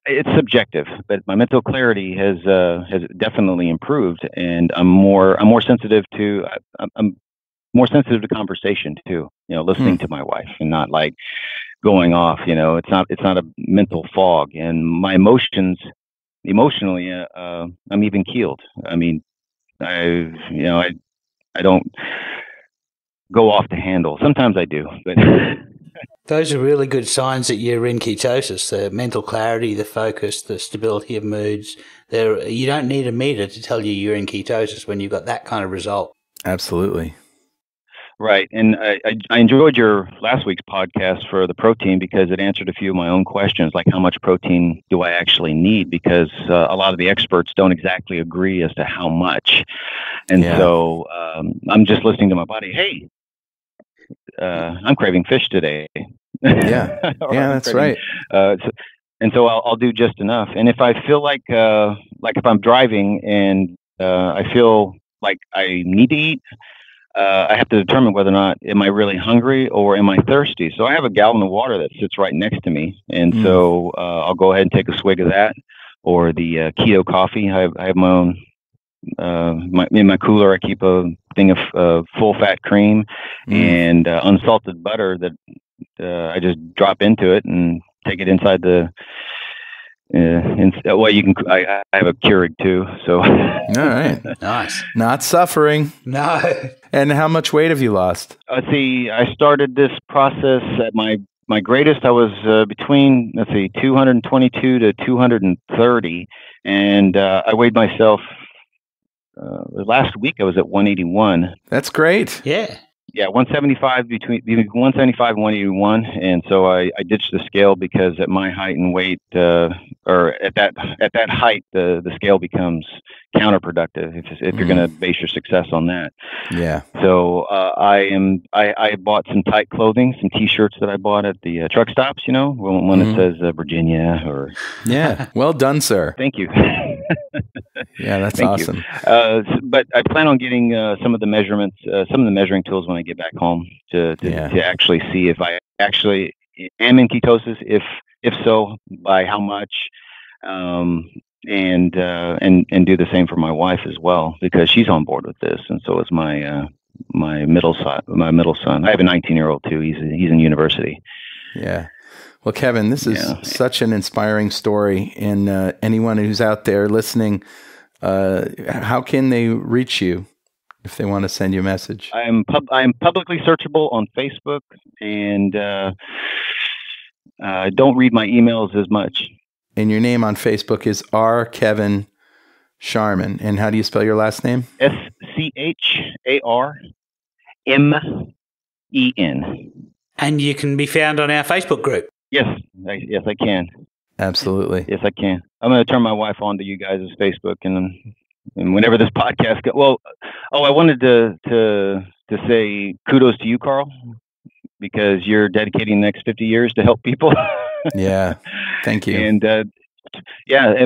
it's subjective, but my mental clarity has definitely improved, and I'm more sensitive to conversation too. You know, listening to my wife and not like going off. You know, it's not a mental fog, and my emotionally, I'm even keeled. I mean, I don't go off the handle. Sometimes I do, but. Those are really good signs that you're in ketosis. The mental clarity, the focus, the stability of moods. You don't need a meter to tell you you're in ketosis when you've got that kind of result. Absolutely. Right. And I enjoyed your last week's podcast for the protein, because it answered a few of my own questions, like how much protein do I actually need? Because a lot of the experts don't exactly agree as to how much. And so I'm just listening to my body. Hey, I'm craving fish today. Yeah, that's right. So I'll do just enough. And if I feel like if I'm driving and I feel like I need to eat, I have to determine whether or not am I really hungry or am I thirsty. So I have a gallon of water that sits right next to me, and so I'll go ahead and take a swig of that, or the keto coffee. I have my own. In my cooler, I keep a thing of full fat cream and unsalted butter that I just drop into it and take it inside the. Well, you can. I have a Keurig too, so. All right, nice. Not suffering. No. And how much weight have you lost? Let's see. I started this process at my greatest. I was between 222 to 230, and I weighed myself. Last week I was at 181. That's great. Yeah, 175 between 175 and 181, and so I ditched the scale, because at my height and weight, or at that height, the scale becomes counterproductive if you're going to base your success on that. Yeah. So I bought some tight clothing, some T-shirts that I bought at the truck stops. You know, one that says Virginia or. Yeah. Well done, sir. Thank you. Yeah, that's Thank awesome. But I plan on getting some of the measurements, some of the measuring tools when I get back home to actually see if I actually am in ketosis. If so, by how much, and do the same for my wife as well, because she's on board with this, and so is my my middle son. I have a 19-year-old too. He's in university. Yeah. Well, Kevin, this is such an inspiring story, and anyone who's out there listening, how can they reach you if they want to send you a message? I am publicly searchable on Facebook, and I don't read my emails as much. And your name on Facebook is R Kevin Scharmen. And how do you spell your last name? SCHARMEN. And you can be found on our Facebook group. Yes, I can. Absolutely. Yes, I can. I'm going to turn my wife on to you guys' Facebook, and whenever this podcast goes. I wanted to say kudos to you, Carl, because you're dedicating the next 50 years to help people. Yeah, thank you. And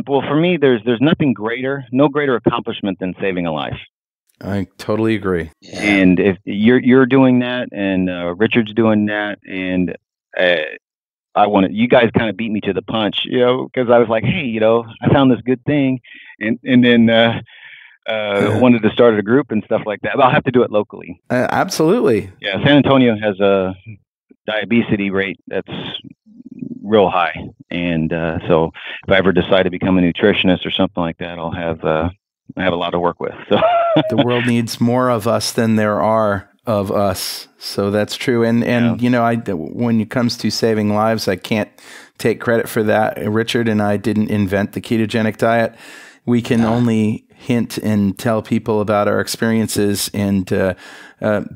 well, for me, there's no greater accomplishment than saving a life. I totally agree. Yeah. And if you're doing that, and Richard's doing that, and you guys kind of beat me to the punch, because I was like, hey, I found this good thing, and then wanted to start a group and stuff like that. But I'll have to do it locally. Absolutely. Yeah, San Antonio has a diabetes rate that's real high, and so if I ever decide to become a nutritionist or something like that, I have a lot to work with. So the world needs more of us than there are of us. So that's true. And when it comes to saving lives, I can't take credit for that. Richard and I didn't invent the ketogenic diet. We can only hint and tell people about our experiences, and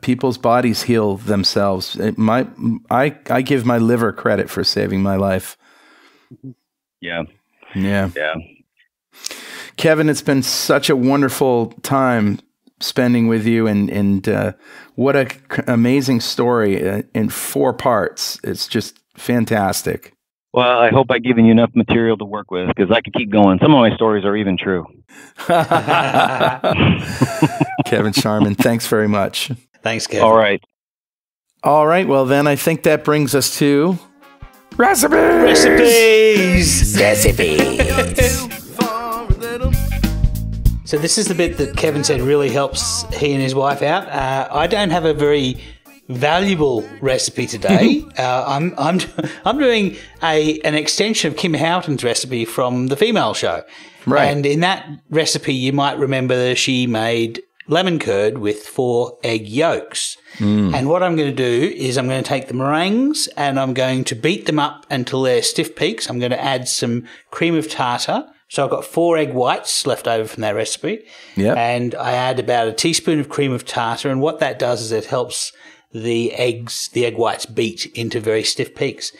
people's bodies heal themselves. I give my liver credit for saving my life. Yeah. Kevin, it's been such a wonderful time spending with you, and what an amazing story in 4 parts. It's just fantastic. Well, I hope I've given you enough material to work with, because I could keep going. Some of my stories are even true. Kevin Scharmen, thanks very much. Thanks, Kevin. All right. Well, then I think that brings us to recipes. So this is the bit that Kevin said really helps he and his wife out. I don't have a very valuable recipe today. I'm doing an extension of Kim Houghton's recipe from the Female Show. Right. And in that recipe, you might remember that she made lemon curd with 4 egg yolks. And what I'm going to do is I'm going to take the meringues and I'm going to beat them up until they're stiff peaks. I'm going to add some cream of tartar. So I've got 4 egg whites left over from that recipe. Yep. And I add about a teaspoon of cream of tartar. And what that does is it helps the egg whites beat into very stiff peaks.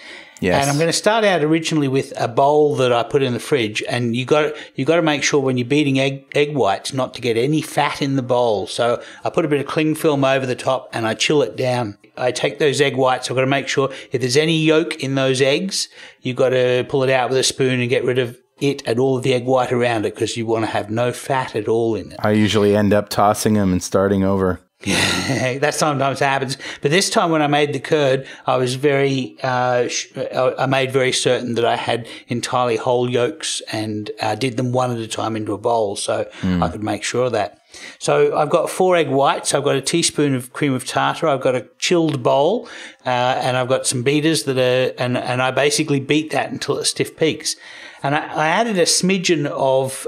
Yes. And I'm going to start out originally with a bowl that I put in the fridge, and you got to make sure when you're beating egg whites not to get any fat in the bowl. So I put a bit of cling film over the top and I chill it down. I take those egg whites. I've got to make sure if there's any yolk in those eggs, you've got to pull it out with a spoon and get rid of it and all of the egg white around it, because you want to have no fat at all in it. I usually end up tossing them and starting over. Yeah, that sometimes happens. But this time when I made the curd, I was I made very certain that I had entirely whole yolks and did them one at a time into a bowl, so I could make sure of that. So I've got 4 egg whites. I've got a teaspoon of cream of tartar. I've got a chilled bowl, and I've got some beaters that are, and I basically beat that until it stiff peaks. And I added a smidgen of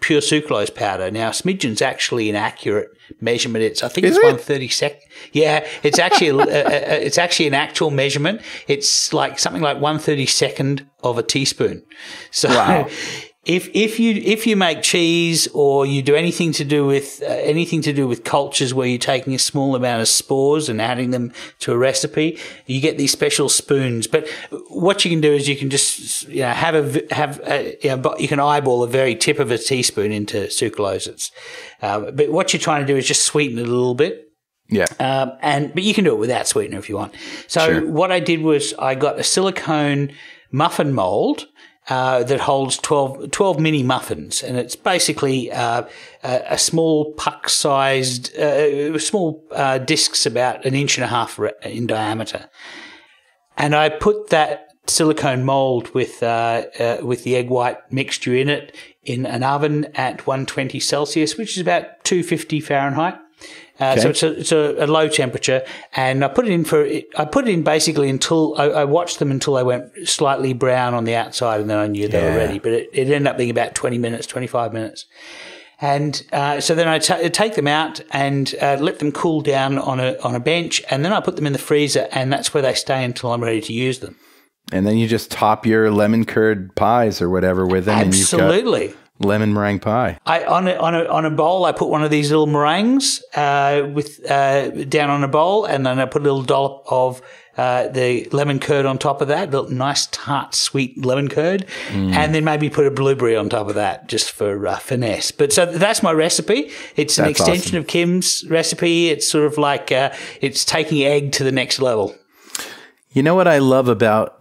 pure sucralose powder. Now, smidgen's actually an accurate measurement. It's 1/32. Yeah, it's actually an actual measurement. It's like something like 1/32 of a teaspoon. So wow. If you make cheese or you do anything to do with cultures where you're taking a small amount of spores and adding them to a recipe, you get these special spoons. But what you can do is you can just you can eyeball the very tip of a teaspoon into sucralose. But what you're trying to do is just sweeten it a little bit. Yeah. But you can do it without sweetener if you want. So What I did was I got a silicone muffin mold. that holds 12 mini muffins. And it's basically a small puck-sized, small discs about 1.5 inches in diameter. And I put that silicone mold with the egg white mixture in it in an oven at 120 Celsius, which is about 250 Fahrenheit. So it's a low temperature, and I put it in basically until I watched them until they went slightly brown on the outside, and then I knew they were ready. But it ended up being about 20 minutes, 25 minutes. And so then I take them out and let them cool down on a bench, and then I put them in the freezer, and that's where they stay until I'm ready to use them. And then you just top your lemon curd pies or whatever with them. Absolutely. And you've got lemon meringue pie. On a bowl, I put one of these little meringues down on a bowl, and then I put a little dollop of the lemon curd on top of that, little nice tart sweet lemon curd, and then maybe put a blueberry on top of that just for finesse. But so that's my recipe. It's an extension of Kim's recipe. It's sort of like it's taking egg to the next level. You know what I love about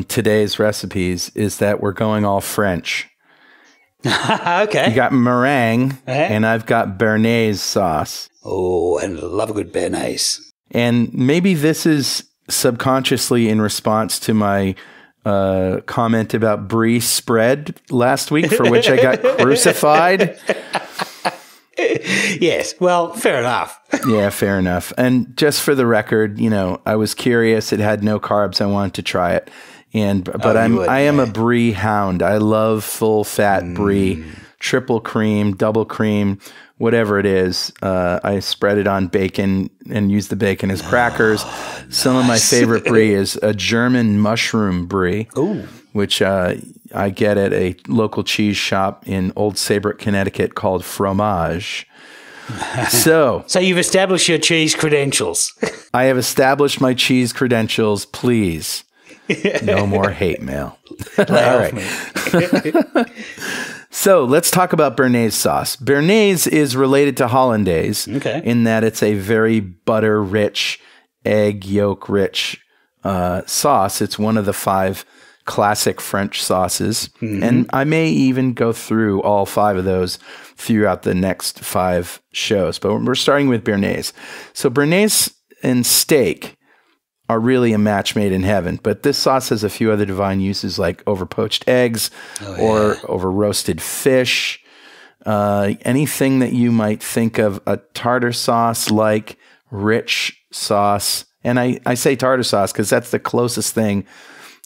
today's recipes is that we're going all French. Okay. You got meringue, and I've got béarnaise sauce. Oh, and I love a good béarnaise. And maybe this is subconsciously in response to my comment about brie spread last week, for which I got crucified. Yes, well, fair enough. Yeah, fair enough. And just for the record, I was curious. It had no carbs. I wanted to try it. But I am a brie hound. I love full fat brie, triple cream, double cream, whatever it is. I spread it on bacon and use the bacon as crackers. Some of my favorite brie is a German mushroom brie, which I get at a local cheese shop in Old Saybrook, Connecticut called Fromage. So you've established your cheese credentials. I have established my cheese credentials, please. No more hate mail. All right. So let's talk about béarnaise sauce. Béarnaise is related to hollandaise in that it's a very butter-rich, egg yolk-rich sauce. It's one of the 5 classic French sauces. And I may even go through all 5 of those throughout the next 5 shows. But we're starting with béarnaise. So béarnaise and steak are really a match made in heaven. But this sauce has a few other divine uses like over poached eggs or over roasted fish. Anything that you might think of a tartar sauce like rich sauce. And I say tartar sauce because that's the closest thing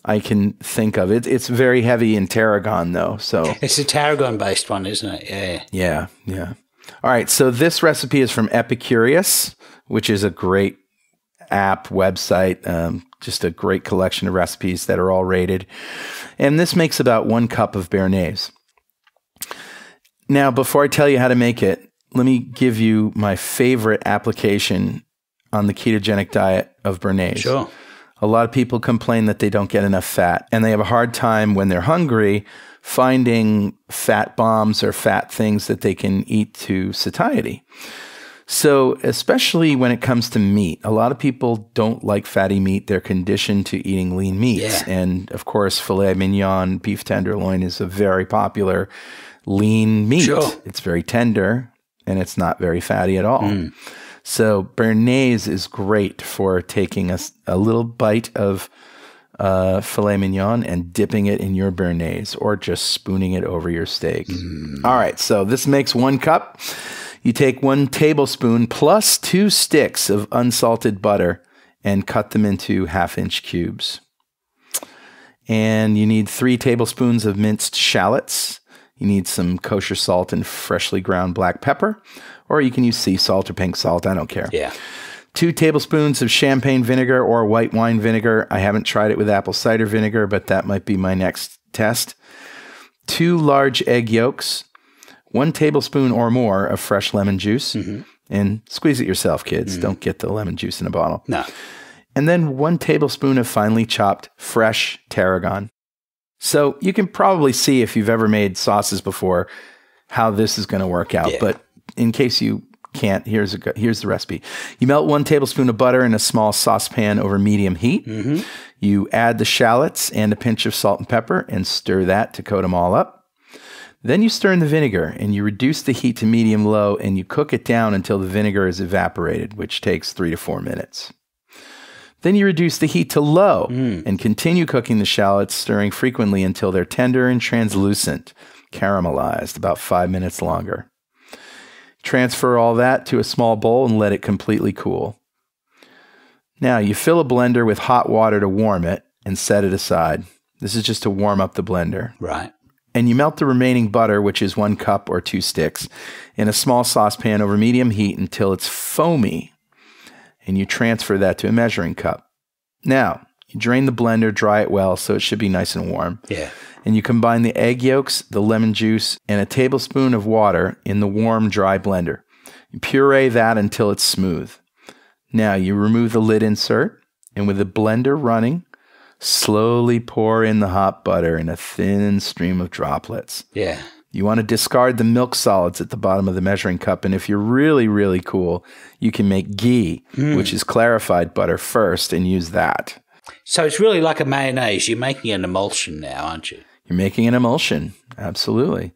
I can think of. It's very heavy in tarragon though. So it's a tarragon based one, isn't it? Yeah. All right. So this recipe is from Epicurious, which is a great app, website, just a great collection of recipes that are all rated. And this makes about 1 cup of béarnaise. Now, before I tell you how to make it, let me give you my favorite application on the ketogenic diet of béarnaise. Sure. A lot of people complain that they don't get enough fat, and they have a hard time when they're hungry finding fat bombs or fat things that they can eat to satiety. So especially when it comes to meat, a lot of people don't like fatty meat. They're conditioned to eating lean meats. Yeah. And of course, filet mignon, beef tenderloin is a very popular lean meat. Sure. It's very tender and it's not very fatty at all. So béarnaise is great for taking a little bite of filet mignon and dipping it in your béarnaise or just spooning it over your steak. All right, so this makes 1 cup. You take 1 tablespoon plus 2 sticks of unsalted butter and cut them into 1/2-inch cubes. And you need 3 tablespoons of minced shallots. You need some kosher salt and freshly ground black pepper, or you can use sea salt or pink salt. I don't care. Yeah. 2 tablespoons of champagne vinegar or white wine vinegar. I haven't tried it with apple cider vinegar, but that might be my next test. 2 large egg yolks. 1 tablespoon or more of fresh lemon juice, and squeeze it yourself, kids. Don't get the lemon juice in a bottle. No. And then 1 tablespoon of finely chopped fresh tarragon. So you can probably see if you've ever made sauces before how this is going to work out. Yeah. But in case you can't, here's the recipe. You melt 1 tablespoon of butter in a small saucepan over medium heat. Mm-hmm. You add the shallots and a pinch of salt and pepper and stir that to coat them all up. Then you stir in the vinegar and you reduce the heat to medium-low and you cook it down until the vinegar is evaporated, which takes 3 to 4 minutes. Then you reduce the heat to low and continue cooking the shallots, stirring frequently until they're tender and translucent, caramelized, about 5 minutes longer. Transfer all that to a small bowl and let it completely cool. Now, you fill a blender with hot water to warm it and set it aside. This is just to warm up the blender. Right. And you melt the remaining butter, which is 1 cup or 2 sticks, in a small saucepan over medium heat until it's foamy. And you transfer that to a measuring cup. Now, you drain the blender, dry it well, so it should be nice and warm. Yeah. And you combine the egg yolks, the lemon juice, and a tablespoon of water in the warm, dry blender. You puree that until it's smooth. Now, you remove the lid insert, and with the blender running, slowly pour in the hot butter in a thin stream of droplets. Yeah. You want to discard the milk solids at the bottom of the measuring cup. And if you're really, really cool, you can make ghee, which is clarified butter first, and use that. So it's really like a mayonnaise. You're making an emulsion now, aren't you? You're making an emulsion. Absolutely.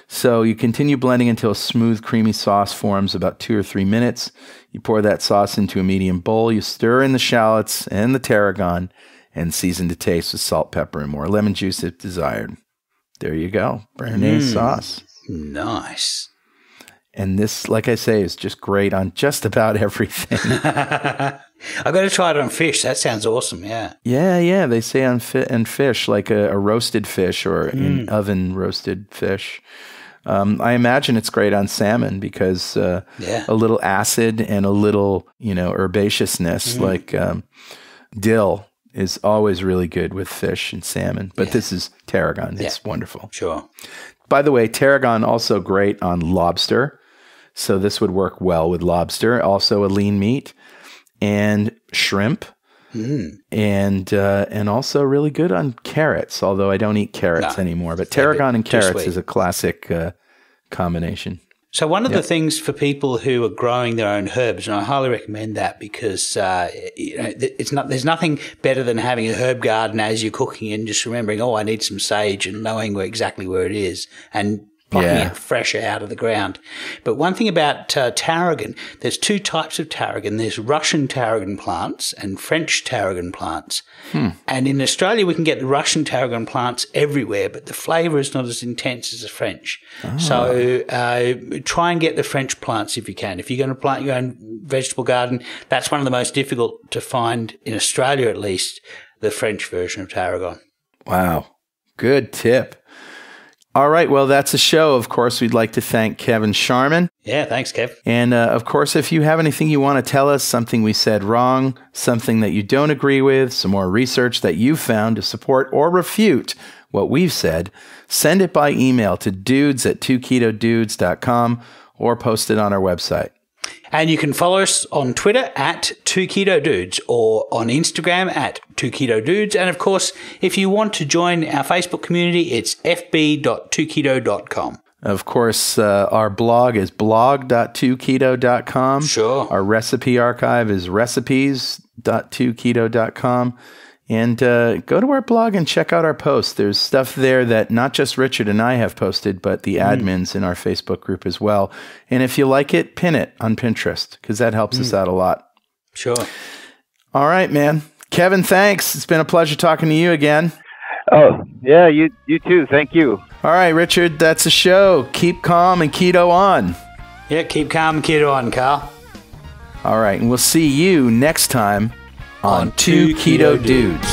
So you continue blending until a smooth, creamy sauce forms, about 2 or 3 minutes. You pour that sauce into a medium bowl. You stir in the shallots and the tarragon and season to taste with salt, pepper, and more lemon juice if desired. There you go. Béarnaise sauce. Nice. And this, like I say, is just great on just about everything. I've got to try it on fish. That sounds awesome, yeah. Yeah. They say on fish, like a roasted fish or an oven roasted fish. I imagine it's great on salmon because a little acid and a little, herbaceousness like dill is always really good with fish and salmon. But this is tarragon. It's wonderful. Sure. By the way, tarragon also great on lobster. So this would work well with lobster. Also a lean meat and shrimp. And also really good on carrots, although I don't eat carrots anymore. But tarragon and carrots is a classic combination. So one of the things for people who are growing their own herbs, and I highly recommend that because there's nothing better than having a herb garden as you're cooking and just remembering, I need some sage and knowing exactly where it is and plucking it fresh out of the ground. But one thing about tarragon, there's 2 types of tarragon. There's Russian tarragon plants and French tarragon plants. And in Australia, we can get the Russian tarragon plants everywhere, but the flavour is not as intense as the French. So try and get the French plants if you can. If you're going to plant your own vegetable garden, that's one of the most difficult to find, in Australia at least, the French version of tarragon. Wow. Good tip. All right. Well, that's a show. Of course, we'd like to thank Kevin Scharmen. Yeah, thanks, Kev. And of course, if you have anything you want to tell us, something we said wrong, something that you don't agree with, some more research that you've found to support or refute what we've said, send it by email to dudes@twoketodudes.com or post it on our website. And you can follow us on Twitter @2ketodudes or on Instagram @2ketodudes. And of course, if you want to join our Facebook community, it's fb.2keto.com. Of course, our blog is blog.2keto.com. Sure. Our recipe archive is recipes.2keto.com. And go to our blog and check out our posts. There's stuff there that not just Richard and I have posted, but the admins in our Facebook group as well. And if you like it, pin it on Pinterest, because that helps us out a lot. Sure. All right, man. Kevin, thanks. It's been a pleasure talking to you again. Oh, yeah, you too. Thank you. All right, Richard, that's a show. Keep calm and keto on. Yeah, keep calm and keto on, Carl. All right, and we'll see you next time on 2 Keto Dudes.